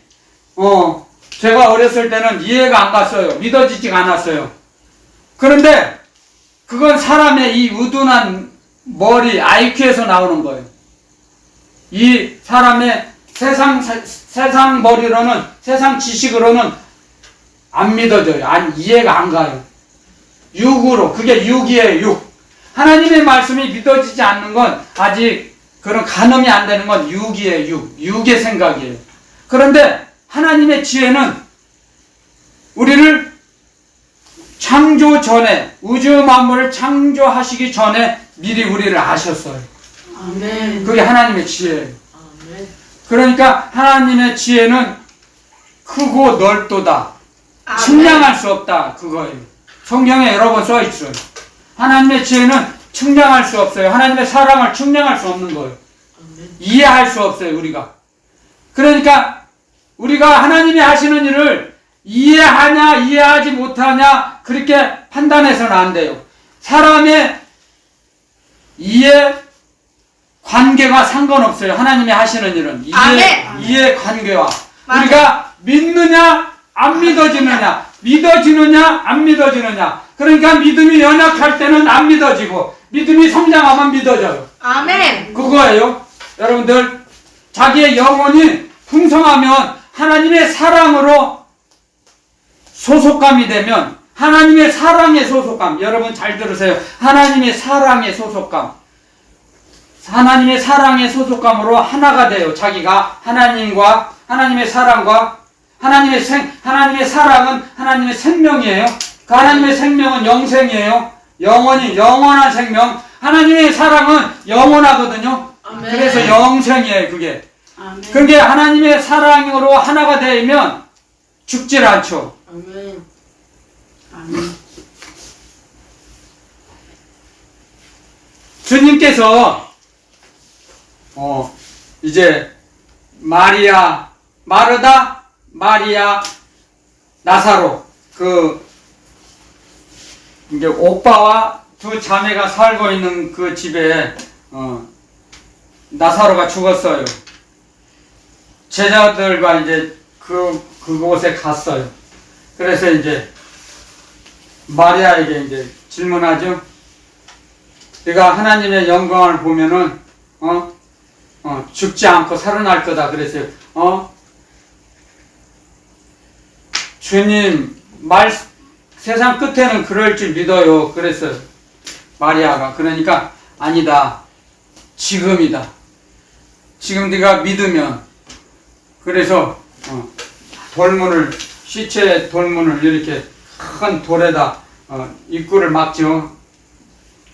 제가 어렸을 때는 이해가 안 갔어요. 믿어지지가 않았어요. 그런데 그건 사람의 이 우둔한 머리, IQ에서 나오는 거예요. 이 사람의 세상 머리로는, 세상 지식으로는 안 믿어져요. 이해가 안 가요. 육으로, 그게 육이에요, 육. 하나님의 말씀이 믿어지지 않는 건 아직 그런 가늠이 안 되는 건 육이에요, 육. 육의 생각이에요. 그런데 하나님의 지혜는 우리를 창조 전에, 우주 만물을 창조하시기 전에 미리 우리를 아셨어요. 아멘. 그게 하나님의 지혜예요. 아멘. 그러니까 하나님의 지혜는 크고 넓도다. 측량할 수 없다. 그거예요. 성경에 여러 번 써 있어요. 하나님의 지혜는 측량할 수 없어요. 하나님의 사랑을 측량할 수 없는 거예요. 아멘. 이해할 수 없어요, 우리가. 그러니까 우리가 하나님이 하시는 일을 이해하냐, 이해하지 못하냐, 그렇게 판단해서는 안 돼요. 사람의 이해 관계가 상관없어요. 하나님이 하시는 일은. 이해 관계와. 우리가 믿느냐, 안 믿어지느냐, 믿어지느냐, 안 믿어지느냐. 그러니까 믿음이 연약할 때는 안 믿어지고, 믿음이 성장하면 믿어져요. 아멘. 그거예요. 여러분들, 자기의 영혼이 풍성하면 하나님의 사랑으로 소속감이 되면, 하나님의 사랑의 소속감, 여러분 잘 들으세요. 하나님의 사랑의 소속감. 하나님의 사랑의 소속감으로 하나가 돼요. 자기가 하나님과, 하나님의 사랑과, 하나님의 사랑은 하나님의 생명이에요. 그 하나님의 생명은 영생이에요. 영원한 생명. 하나님의 사랑은 영원하거든요. 아멘. 그래서 영생이에요, 그게. 아멘. 그게 하나님의 사랑으로 하나가 되면 죽질 않죠. 아멘. 아멘. 주님께서 이제 마르다, 마리아, 나사로, 이제 오빠와 두 자매가 살고 있는 그 집에, 나사로가 죽었어요. 제자들과 이제 그곳에 갔어요. 그래서 이제 마리아에게 이제 질문하죠. 네가 하나님의 영광을 보면은, 죽지 않고 살아날 거다. 그랬어요. 주님, 세상 끝에는 그럴 줄 믿어요. 그랬어요. 마리아가. 그러니까, 아니다. 지금이다. 지금 네가 믿으면. 그래서, 시체의 돌문을 이렇게 큰 돌에다, 입구를 막죠.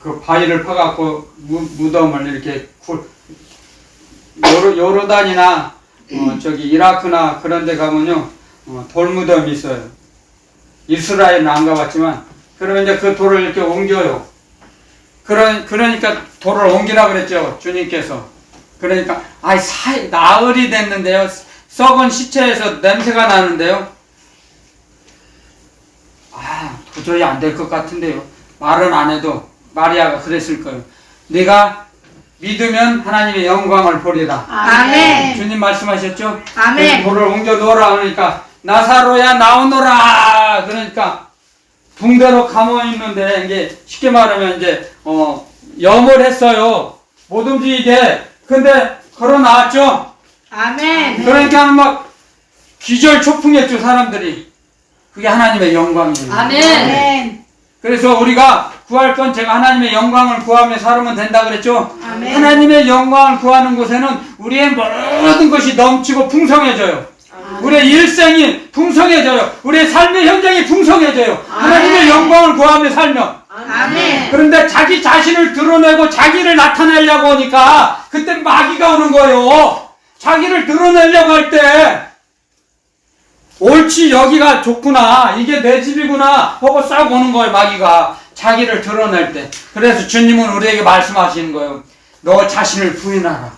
그 바위를 파갖고 무덤을 이렇게 요르단이나 저기 이라크나 그런 데 가면요 돌무덤이 있어요. 이스라엘은 안 가봤지만 그러면 이제 그 돌을 이렇게 옮겨요. 그러니까 돌을 옮기라 그랬죠, 주님께서. 그러니까 나흘이 됐는데요, 썩은 시체에서 냄새가 나는데요, 도저히 안 될 것 같은데요. 말은 안 해도 마리아가 그랬을 거예요. 네가 믿으면 하나님의 영광을 보리라. 아멘. 주님 말씀하셨죠? 아멘. 돌을 옮겨 놓으라. 그러니까 나사로야 나오너라. 그러니까 붕대로 감아 있는데 이게 쉽게 말하면 이제 염을 했어요. 못 움직이게. 근데 걸어 나왔죠. 아멘. 그러니까 막 기절초풍했죠, 사람들이. 그게 하나님의 영광이에요. 아멘. 그래서 우리가 구할 건 제가 하나님의 영광을 구하며 살면 된다 그랬죠? 아멘. 하나님의 영광을 구하는 곳에는 우리의 모든 것이 넘치고 풍성해져요. 우리의 일생이 풍성해져요. 우리의 삶의 현장이 풍성해져요. 하나님의 영광을 구하며 살면. 아멘. 그런데 자기 자신을 드러내고 자기를 나타내려고 하니까 그때 마귀가 오는 거예요. 자기를 드러내려고 할 때 옳지, 여기가 좋구나, 이게 내 집이구나 하고 싹 오는 거예요, 마귀가. 자기를 드러낼 때. 그래서 주님은 우리에게 말씀하시는 거예요. 너 자신을 부인하라.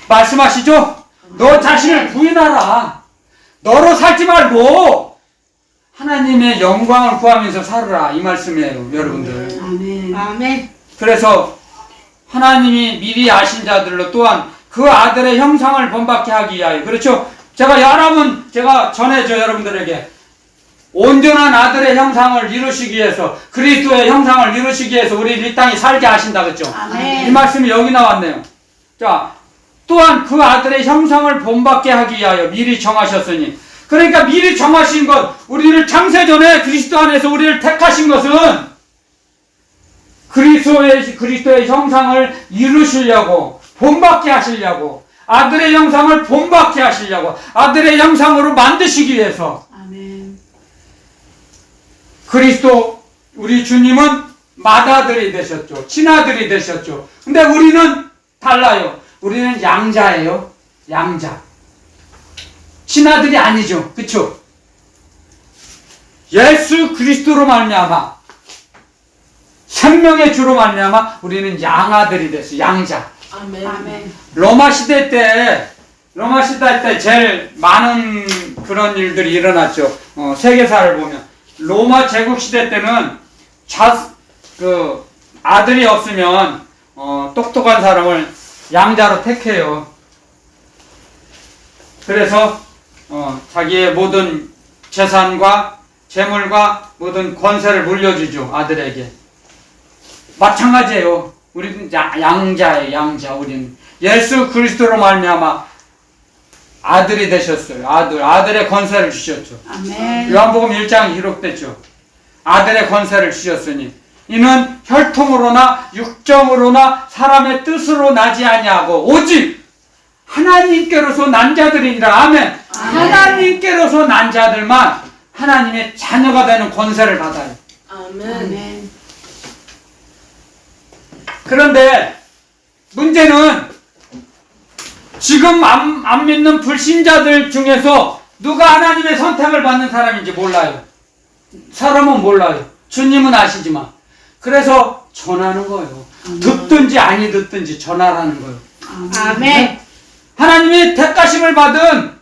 말씀하시죠? 너 자신을 부인하라. 너로 살지 말고 하나님의 영광을 구하면서 살아라. 이 말씀이에요, 여러분들. 아멘. 아멘. 그래서 하나님이 미리 아신 자들로 또한 그 아들의 형상을 본받게 하기 위하여, 그렇죠? 제가 여러 번 제가 전해줘 여러분들에게 온전한 아들의 형상을 이루시기 위해서, 그리스도의 형상을 이루시기 위해서 우리 이 땅에 살게 하신다 그랬죠? 아멘. 이 말씀이 여기 나왔네요. 자, 또한 그 아들의 형상을 본받게 하기 위하여 미리 정하셨으니, 그러니까 미리 정하신 것, 우리를 창세전에 그리스도 안에서 우리를 택하신 것은 그리스도의 형상을 이루시려고, 본받게 하시려고, 아들의 형상을 본받게 하시려고, 아들의 형상으로 만드시기 위해서. 아멘. 그리스도 우리 주님은 맏아들이 되셨죠. 친아들이 되셨죠. 근데 우리는 달라요. 우리는 양자예요. 양자. 친아들이 아니죠. 그쵸? 예수 그리스도로 말미암아, 생명의 주로 말미암아 우리는 양아들이 됐어요. 양자. 아멘. 아멘. 로마 시대 때 제일 많은 그런 일들이 일어났죠. 세계사를 보면 로마 제국 시대 때는 아들이 없으면 똑똑한 사람을 양자로 택해요. 그래서 자기의 모든 재산과 재물과 모든 권세를 물려주죠, 아들에게. 마찬가지예요. 우리는 양자예요, 양자. 우리는 예수 그리스도로 말미암아 아들이 되셨어요. 아들의 권세를 주셨죠. 아멘. 요한복음 1장에 기록됐죠. 아들의 권세를 주셨으니 이는 혈통으로나 육정으로나 사람의 뜻으로 나지 아니하고 오직 하나님께로서 난 자들이니라. 아멘. 하나님께로서 난 자들만 하나님의 자녀가 되는 권세를 받아요. 아멘. 아멘. 그런데 문제는 지금 안 믿는 불신자들 중에서 누가 하나님의 선택을 받는 사람인지 몰라요. 사람은 몰라요. 주님은 아시지만. 그래서 전하는 거예요. 듣든지 아니 듣든지 전하라는 거예요. 아멘. 하나님이 택하심을 받은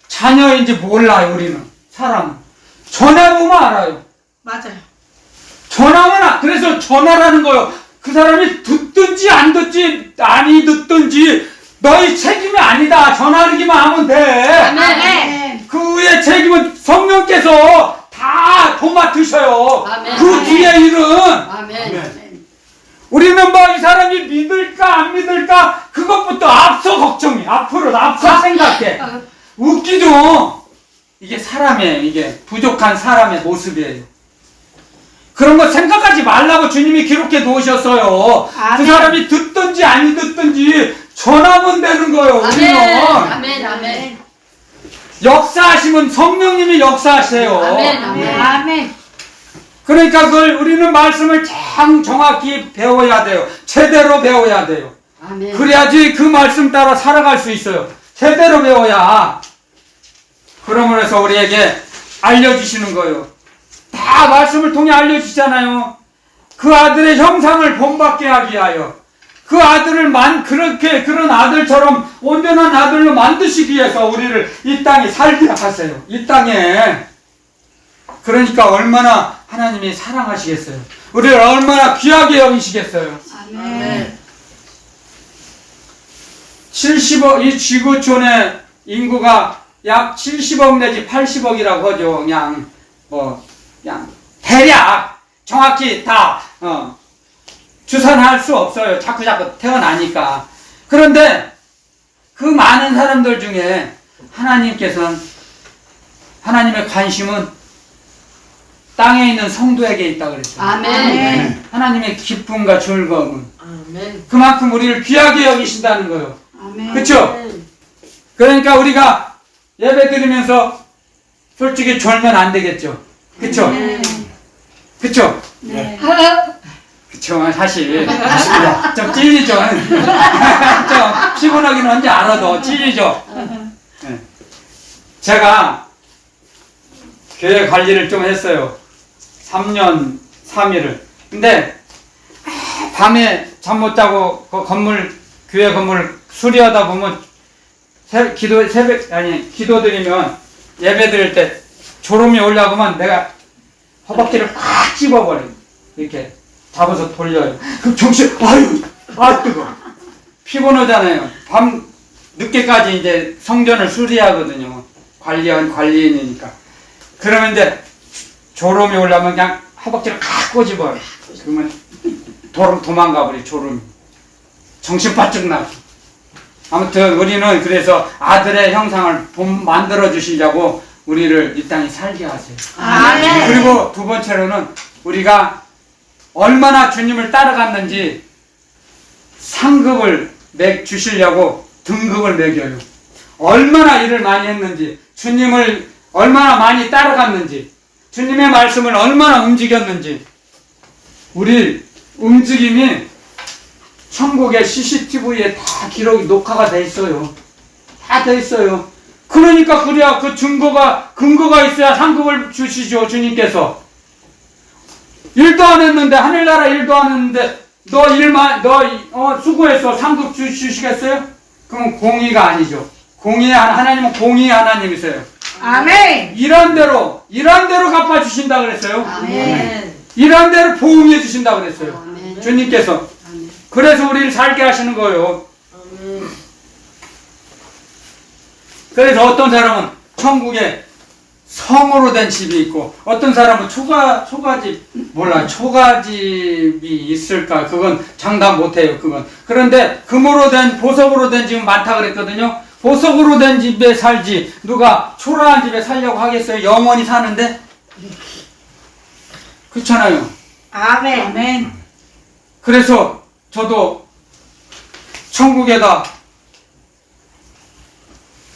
자녀인지 몰라요. 우리는 사람은 전해보면 알아요. 맞아요. 전하면 그래서 전하라는 거예요. 그 사람이 듣든지 안 듣지 아니 듣든지 너희 책임이 아니다. 전하기만 하면 돼. 아멘. 그 위에 책임은 성령께서 다 도맡으셔요. 아멘. 그 뒤에 일은 아멘. 우리는 뭐 이 사람이 믿을까 안 믿을까 그것부터 앞서 걱정이, 앞으로 앞서 생각해. 웃기죠. 이게 사람이에요. 이게 부족한 사람의 모습이에요. 그런 거 생각하지 말라고 주님이 기록해 놓으셨어요. 아멘. 그 사람이 듣든지 아니 듣든지 전하면 되는 거예요. 우리는 아멘. 아멘. 역사하시면 성령님이 역사하세요. 아멘. 아멘. 아멘. 그러니까 그걸 우리는 말씀을 정확히 배워야 돼요. 제대로 배워야 돼요. 아멘. 그래야지 그 말씀 따라 살아갈 수 있어요. 제대로 배워야. 그러므로 해서 우리에게 알려주시는 거예요. 다 말씀을 통해 알려주시잖아요. 그 아들의 형상을 본받게 하기 위하여, 그 아들을 그런 아들처럼 온전한 아들로 만드시기 위해서 우리를 이 땅에 살게 하세요. 이 땅에. 그러니까 얼마나 하나님이 사랑하시겠어요. 우리를 얼마나 귀하게 여기시겠어요. 아멘. 70억, 이 지구촌의 인구가 약 70억 내지 80억이라고 하죠. 그냥 대략 정확히 다 주산할 수 없어요. 자꾸 태어나니까. 그런데 그 많은 사람들 중에 하나님의 관심은 땅에 있는 성도에게 있다 그랬어요. 아멘. 하나님의 기쁨과 즐거움은 아멘. 그만큼 우리를 귀하게 여기신다는 거예요. 아멘. 그쵸? 그러니까 우리가 예배 드리면서 솔직히 졸면 안 되겠죠. 그쵸? 네. 그쵸? 네. 그쵸, 사실. 좀 찔리죠. 좀 피곤하긴 한지 알아도 찔리죠. 네. 제가 교회 관리를 좀 했어요. 3년 3일을. 근데 밤에 잠 못 자고 그 건물 교회 건물 수리하다 보면 기도 드리면 예배 드릴 때 졸음이 올라오면 내가 허벅지를 꽉 집어버려요. 이렇게 잡아서 돌려요. 그럼 정신 뜨거. 피곤하잖아요. 밤 늦게까지 이제 성전을 수리하거든요. 관리인이니까. 그러면 이제 졸음이 올라오면 그냥 허벅지를 꽉 꼬집어요. 그러면 도망가 버려, 졸음이. 정신 바짝 나고. 아무튼 우리는 그래서 아들의 형상을 만들어 주시려고 우리를 이 땅에 살게 하세요. 아멘. 그리고 두 번째로는 우리가 얼마나 주님을 따라갔는지 상급을 주시려고 등급을 매겨요. 얼마나 일을 많이 했는지, 주님을 얼마나 많이 따라갔는지, 주님의 말씀을 얼마나 움직였는지, 우리 움직임이 천국의 CCTV에 다 기록이 녹화가 돼 있어요. 다 돼 있어요. 그러니까 그래야 그 근거가 있어야 상급을 주시죠, 주님께서. 일도 안 했는데, 하늘나라 일도 안 했는데, 수고해서 상급 주시겠어요? 그럼 공의가 아니죠. 하나님은 공의의 하나님이세요. 아멘. 일한 대로 갚아주신다 그랬어요. 아멘. 일한 대로 보응해 주신다 그랬어요. 아멘. 주님께서. 아멘. 그래서 우리를 살게 하시는 거예요. 아멘. 그래서 어떤 사람은 천국에 성으로 된 집이 있고, 어떤 사람은 초가집이 있을까? 그건 장담 못해요, 그건. 그런데 금으로 된, 보석으로 된 집은 많다 그랬거든요. 보석으로 된 집에 살지, 누가 초라한 집에 살려고 하겠어요? 영원히 사는데? 그렇잖아요. 아멘. 아멘. 그래서 저도 천국에다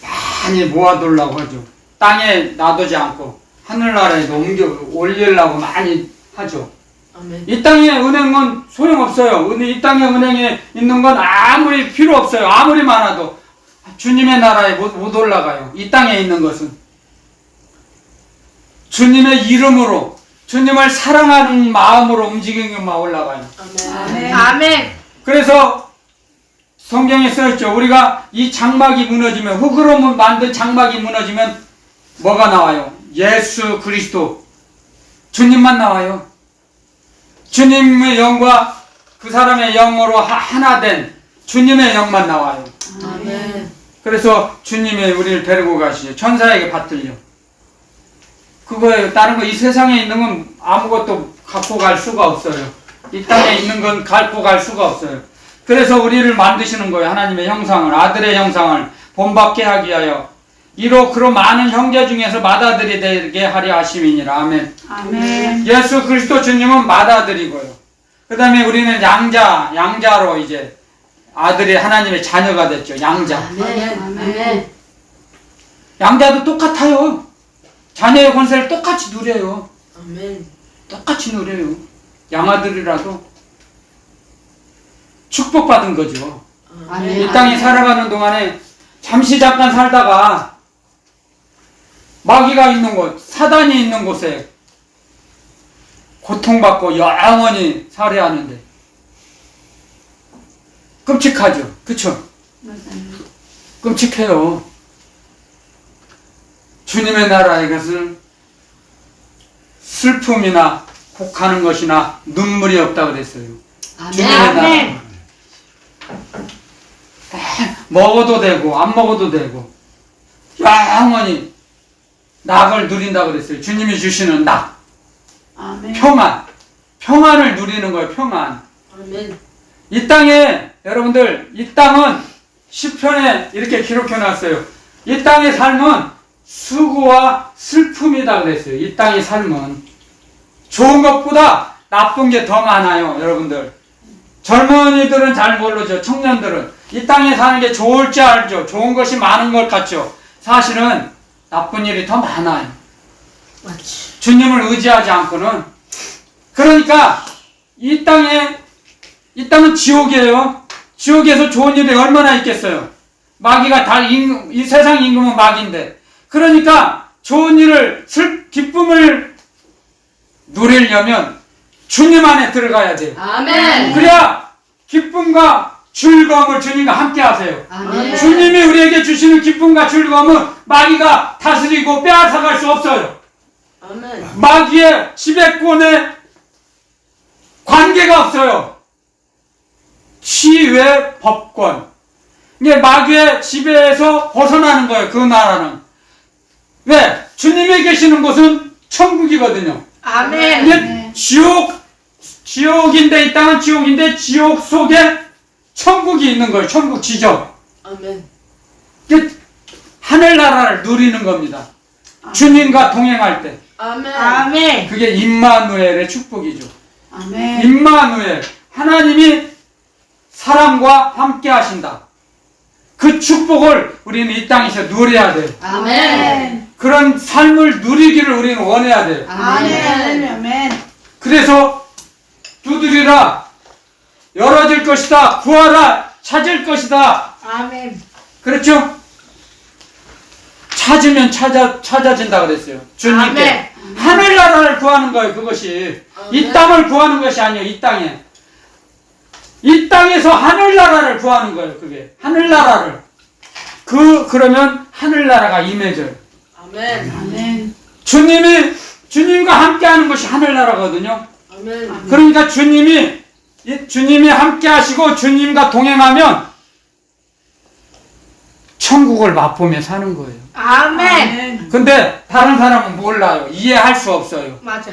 많이 모아두려고 하죠. 땅에 놔두지 않고 하늘나라에 올리려고 많이 하죠. 아멘. 이 땅의 은행은 소용없어요. 이 땅의 은행에 있는 건 아무리 필요 없어요. 아무리 많아도 주님의 나라에 못 올라가요. 이 땅에 있는 것은 주님의 이름으로, 주님을 사랑하는 마음으로 움직이는 것만 올라가요. 아멘. 아멘. 그래서 성경에 써있죠. 우리가 이 장막이 무너지면, 흙으로 만든 장막이 무너지면 뭐가 나와요? 예수 그리스도, 주님만 나와요. 주님의 영과 그 사람의 영으로 하나 된 주님의 영만 나와요. 아멘. 그래서 주님이 우리를 데리고 가시죠. 천사에게 받들려. 그거예요. 다른 거, 이 세상에 있는 건 아무것도 갖고 갈 수가 없어요. 이 땅에 있는 건 갖고 갈 수가 없어요. 그래서 우리를 만드시는 거예요. 하나님의 형상을, 아들의 형상을 본받게 하기 위하여 이로 그로 많은 형제 중에서 맏아들이 되게 하려 하심이니라. 아멘. 아멘. 예수 그리스도 주님은 맏아들이고요. 그 다음에 우리는 양자로 이제 아들이 하나님의 자녀가 됐죠. 양자. 아멘. 아멘. 양자도 똑같아요. 자녀의 권세를 똑같이 누려요. 아멘. 똑같이 누려요. 양아들이라도 축복받은 거죠. 아멘. 이 땅에 살아가는 동안에 잠시 잠깐 살다가 마귀가 있는 곳, 사단이 있는 곳에 고통받고 영원히 살아야 하는데 끔찍하죠. 그쵸? 끔찍해요. 주님의 나라에 것은 슬픔이나 혹하는 것이나 눈물이 없다고 그랬어요. 주님의 나라. 아멘. 먹어도 되고 안 먹어도 되고 영원히 낙을 누린다고 그랬어요. 주님이 주시는 낙, 아멘. 평안을 누리는 거예요. 평안. 아멘. 이 땅에 여러분들, 이 땅은 시편에 이렇게 기록해 놨어요. 이 땅의 삶은 수고와 슬픔이다 그랬어요. 이 땅의 삶은 좋은 것보다 나쁜 게 더 많아요. 여러분들, 젊은이들은 잘 모르죠. 청년들은 이 땅에 사는 게 좋을지 알죠. 좋은 것이 많은 것 같죠. 사실은 나쁜 일이 더 많아요. 맞지. 주님을 의지하지 않고는. 그러니까 이 땅은 지옥이에요. 지옥에서 좋은 일이 얼마나 있겠어요. 마귀가 이 세상 임금은 마귀인데, 그러니까 좋은 일을, 기쁨을 누리려면 주님 안에 들어가야 돼요. 아멘. 그래야 기쁨과 즐거움을 주님과 함께 하세요. 아멘. 주님이 우리에게 주시는 기쁨과 즐거움은 마귀가 다스리고 빼앗아갈 수 없어요. 아멘. 마귀의 지배권에 관계가 없어요. 치외 법권. 이게 마귀의 지배에서 벗어나는 거예요. 그 나라는. 왜? 주님이 계시는 곳은 천국이거든요. 아멘. 근데 지옥인데 이 땅은 지옥인데 지옥 속에 천국이 있는 거예요. 천국 지정. 아멘. 이게 하늘나라를 누리는 겁니다. 주님과 동행할 때. 아멘. 아멘. 그게 임마누엘의 축복이죠. 아멘. 임마누엘. 하나님이 사람과 함께 하신다. 그 축복을 우리는 이 땅에서 누려야 돼요. 아멘. 그런 삶을 누리기를 우리는 원해야 돼요. 아멘. 아멘. 그래서 두드리라, 열어질 것이다, 구하라, 찾을 것이다. 아멘. 그렇죠? 찾으면 찾아진다 그랬어요. 주님께. 하늘나라를 구하는 거예요, 그것이. 이 땅을 구하는 것이 아니에요, 이 땅에. 이 땅에서 하늘나라를 구하는 거예요, 그게. 하늘나라를. 그러면 하늘나라가 임해져요. 아멘. 아멘. 주님과 함께 하는 것이 하늘나라거든요. 아멘. 그러니까 주님이 함께 하시고 주님과 동행하면 천국을 맛보며 사는 거예요. 아멘. 근데 다른 사람은 몰라요. 이해할 수 없어요. 맞아.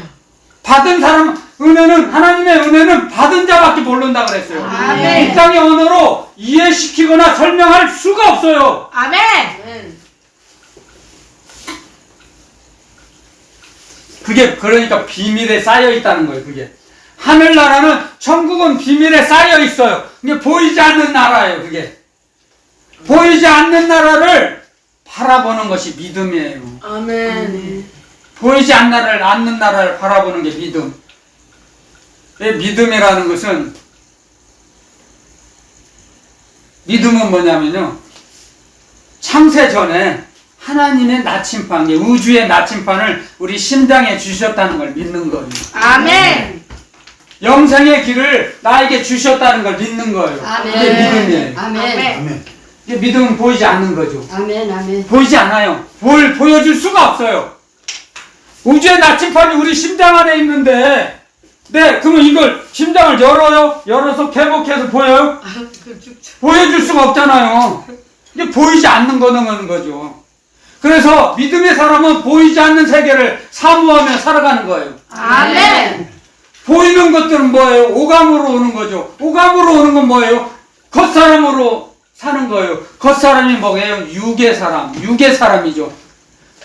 받은 사람, 하나님의 은혜는 받은 자밖에 모른다 그랬어요. 아멘. 이 땅의 언어로 이해시키거나 설명할 수가 없어요. 아멘. 아멘. 그게 그러니까 비밀에 쌓여 있다는 거예요. 그게 하늘나라는, 천국은 비밀에 쌓여 있어요. 이게 보이지 않는 나라예요. 그게 보이지 않는 나라를 바라보는 것이 믿음이에요. 아멘. 보이지 않는 나라를 바라보는 게 믿음. 믿음이라는 것은, 믿음은 뭐냐면요, 창세 전에 하나님의 나침반, 우주의 나침반을 우리 심장에 주셨다는 걸 믿는 거예요. 아멘. 영생의 길을 나에게 주셨다는 걸 믿는 거예요. 이게 믿음이에요. 아멘. 이게 믿음은 보이지 않는 거죠. 아멘. 아멘. 보이지 않아요. 뭘 보여줄 수가 없어요. 우주의 나침반이 우리 심장 안에 있는데, 네, 그러면 이걸 심장을 열어요? 열어서 개복해서 보여요? 보여줄 수가 없잖아요. 이게 보이지 않는 거죠. 그래서 믿음의 사람은 보이지 않는 세계를 사모하며 살아가는 거예요. 아멘. 보이는 것들은 뭐예요? 오감으로 오는 거죠. 오감으로 오는 건 뭐예요? 겉사람으로 사는 거예요. 겉사람이 뭐예요? 육의 사람이죠.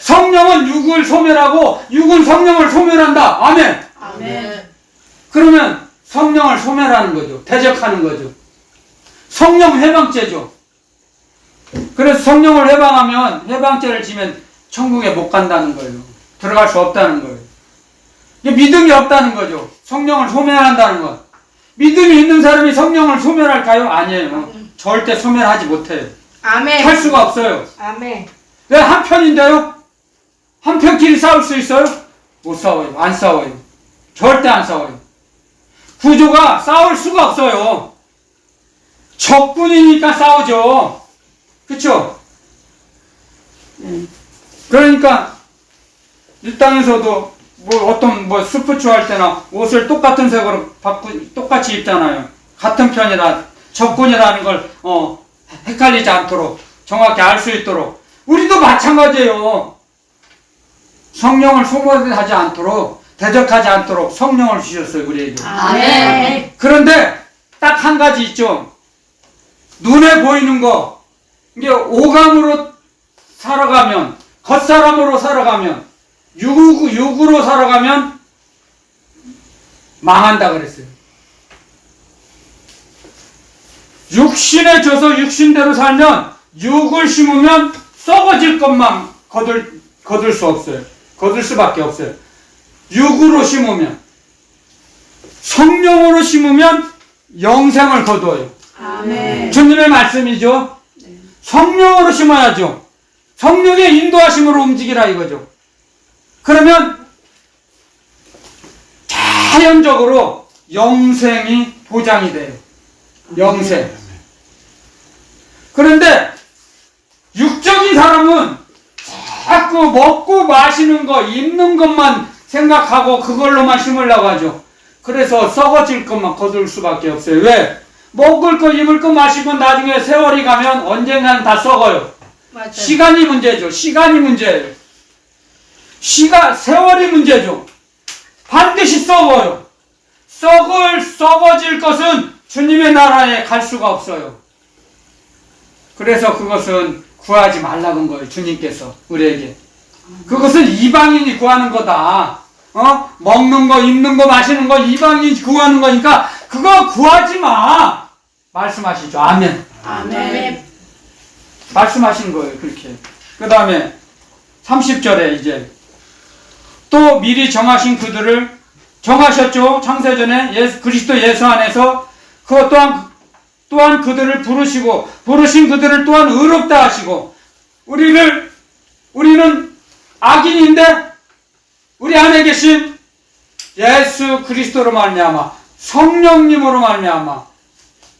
성령은 육을 소멸하고 육은 성령을 소멸한다. 아멘. 아멘. 그러면 성령을 소멸하는 거죠. 대적하는 거죠. 성령 해방죄죠. 그래서 성령을 해방죄를 지면 천국에 못 간다는 거예요. 들어갈 수 없다는 거예요. 이게 믿음이 없다는 거죠. 성령을 소멸한다는 것. 믿음이 있는 사람이 성령을 소멸할까요? 아니에요. 절대 소멸하지 못해요. 아멘. 할 수가 없어요. 아멘. 왜 한편인데요? 한편끼리 싸울 수 있어요? 못 싸워요. 안 싸워요. 절대 안 싸워요. 구조가 싸울 수가 없어요. 적군이니까 싸우죠. 그쵸? 그러니까 이 땅에서도 스포츠 할 때나 옷을 똑같은 색으로 똑같이 입잖아요. 같은 편이라 적군이라는 걸 헷갈리지 않도록 정확히 알 수 있도록. 우리도 마찬가지예요. 성령을 소멸하지 않도록, 대적하지 않도록 성령을 주셨어요, 우리에게. 아멘. 그런데 딱 한 가지 있죠. 눈에 보이는 거, 이게 오감으로 살아가면, 겉사람으로 살아가면, 육으로 살아가면 망한다 그랬어요. 육신에 져서 육신대로 살면, 육을 심으면 썩어질 것만 거둘 수 없어요. 거둘 수밖에 없어요. 육으로 심으면, 성령으로 심으면 영생을 거둬요. 아멘. 주님의 말씀이죠. 성령으로 심어야죠. 성령의 인도하심으로 움직이라 이거죠. 그러면 자연적으로 영생이 보장이 돼요. 영생. 그런데 육적인 사람은 자꾸 먹고 마시는 거, 입는 것만 생각하고 그걸로만 심으려고 하죠. 그래서 썩어질 것만 거둘 수밖에 없어요. 왜? 먹을 거, 입을 거, 마시고 나중에 세월이 가면 언젠가는 다 썩어요. 맞아요. 시간이 문제죠. 시간이 문제예요. 세월이 문제죠. 반드시 썩어요. 썩어질 것은 주님의 나라에 갈 수가 없어요. 그래서 그것은 구하지 말라는 거예요. 주님께서 우리에게. 그것은 이방인이 구하는 거다. 먹는 거, 입는 거, 마시는 거 이방인이 구하는 거니까 그거 구하지 마. 말씀하시죠. 아멘. 아멘. 말씀하신 거예요. 그렇게. 그 다음에 30절에 이제 또 미리 정하신 그들을 정하셨죠. 창세전에 그리스도 예수 안에서 그것 또한 그들을 부르신 그들을 또한 의롭다 하시고 우리는 악인인데 우리 안에 계신 예수 그리스도로 말미암아 성령님으로 말미암아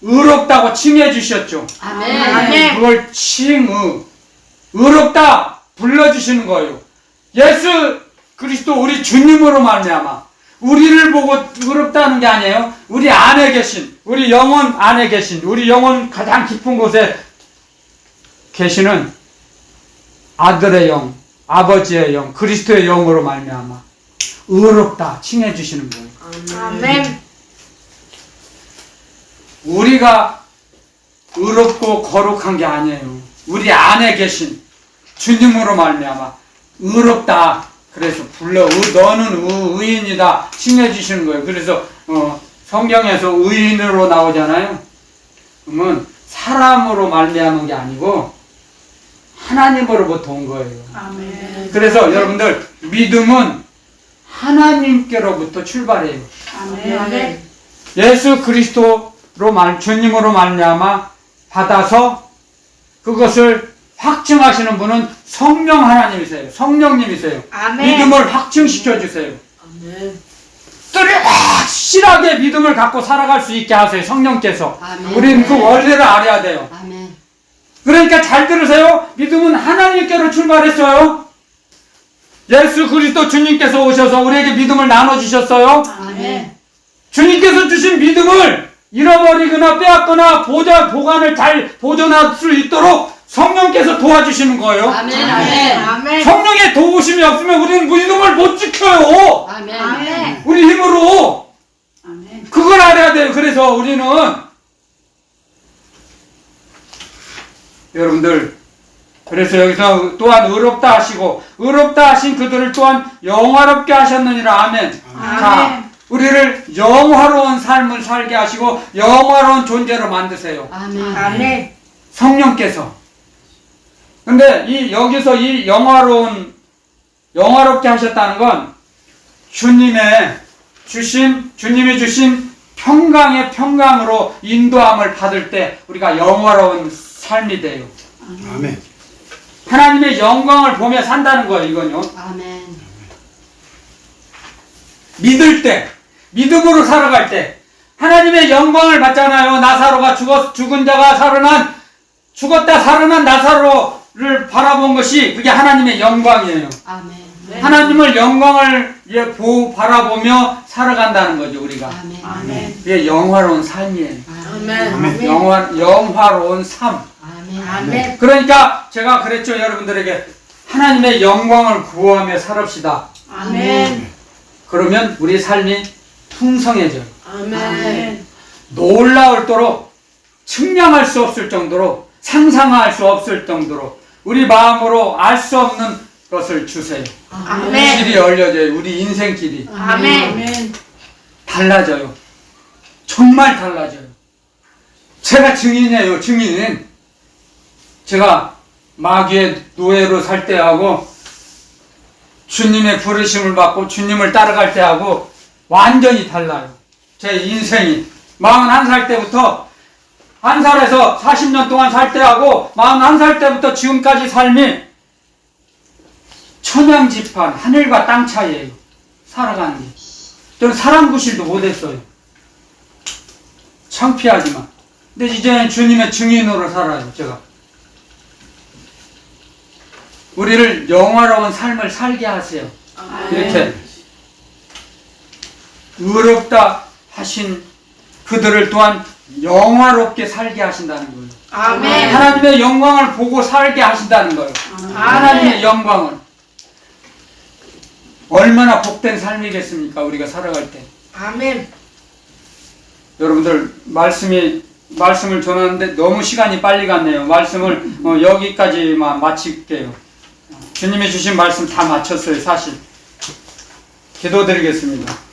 의롭다고 칭해 주셨죠. 아멘. 아멘. 그걸 의롭다 불러주시는 거예요. 예수 그리스도 우리 주님으로 말미암아 우리를 보고 의롭다는 게 아니에요. 우리 안에 계신, 우리 영혼 안에 계신, 우리 영혼 가장 깊은 곳에 계시는 아들의 영, 아버지의 영, 그리스도의 영으로 말미암아 의롭다 칭해 주시는 거예요. 아멘. 우리가 의롭고 거룩한 게 아니에요. 우리 안에 계신 주님으로 말미암아 의롭다. 그래서 너는 의인이다 칭해 주시는 거예요. 그래서 성경에서 의인으로 나오잖아요. 그러면 사람으로 말미암은 게 아니고 하나님으로부터 온 거예요. 아멘. 그래서 여러분들 믿음은 하나님께로부터 출발해요. 아멘. 예수 그리스도로 주님으로 말미암아 받아서 그것을 확증하시는 분은 성령 하나님이세요. 성령님이세요. 아멘. 믿음을 확증시켜 주세요. 아멘. 확실하게 믿음을 갖고 살아갈 수 있게 하세요. 성령께서. 아멘. 우리는 그 원리를 알아야 돼요. 아멘. 그러니까 잘 들으세요. 믿음은 하나님께로 출발했어요. 예수 그리스도 주님께서 오셔서 우리에게 믿음을 나눠주셨어요. 아멘. 주님께서 주신 믿음을 잃어버리거나 빼앗거나 보관을 잘 보존할 수 있도록 성령께서 도와주시는 거예요. 아멘. 아멘. 아멘. 아멘. 성령의 도우심이 없으면 우리는 믿음을 못 지켜요. 아멘. 아멘. 우리 힘으로. 아멘. 그걸 알아야 돼요. 그래서 우리는 여러분들 그래서 여기서 또한 의롭다 하시고 의롭다 하신 그들을 또한 영화롭게 하셨느니라. 아멘. 자, 우리를 영화로운 삶을 살게 하시고 영화로운 존재로 만드세요. 아멘. 아멘. 성령께서. 근데 여기서 이 영화롭게 하셨다는 건 주님이 주신 평강의 평강으로 인도함을 받을 때 우리가 영화로운 삶이 돼요. 아멘. 하나님의 영광을 보며 산다는 거예요, 이건요. 아멘. 믿을 때, 믿음으로 살아갈 때, 하나님의 영광을 받잖아요. 나사로가 죽은 자가 죽었다 살아난 나사로를 바라본 것이 그게 하나님의 영광이에요. 아멘. 하나님을 영광을 바라보며 살아간다는 거죠, 우리가. 아멘. 아멘. 그게 영화로운 삶이에요. 아멘. 영화로운 삶. 아멘. 아멘. 그러니까 제가 그랬죠, 여러분들에게. 하나님의 영광을 구하며 살읍시다. 아멘. 그러면 우리 삶이 풍성해져요. 아멘. 놀라울도록 측량할 수 없을 정도로 상상할 수 없을 정도로 우리 마음으로 알 수 없는 것을 주세요. 아멘. 길이 열려져요. 우리 인생 길이 아멘. 달라져요. 정말 달라져요. 제가 증인이에요. 증인. 제가 마귀의 노예로 살 때하고 주님의 부르심을 받고 주님을 따라갈 때하고 완전히 달라요. 제 인생이 41살 때부터 1살에서 40년 동안 살 때하고 41살 때부터 지금까지 삶이 천양지판 하늘과 땅 차이예요. 살아가는 게. 저는 사람 구실도 못했어요. 창피하지만 근데 이제는 주님의 증인으로 살아요, 제가. 우리를 영화로운 삶을 살게 하세요. 이렇게 의롭다 하신 그들을 또한 영화롭게 살게 하신다는 거예요. 아멘. 하나님의 영광을 보고 살게 하신다는 거예요. 하나님의 영광을. 얼마나 복된 삶이겠습니까, 우리가 살아갈 때. 아멘. 여러분들 말씀을 전하는데 너무 시간이 빨리 갔네요. 말씀을 여기까지만 마칠게요. 주님이 주신 말씀 다 마쳤어요, 사실. 기도드리겠습니다.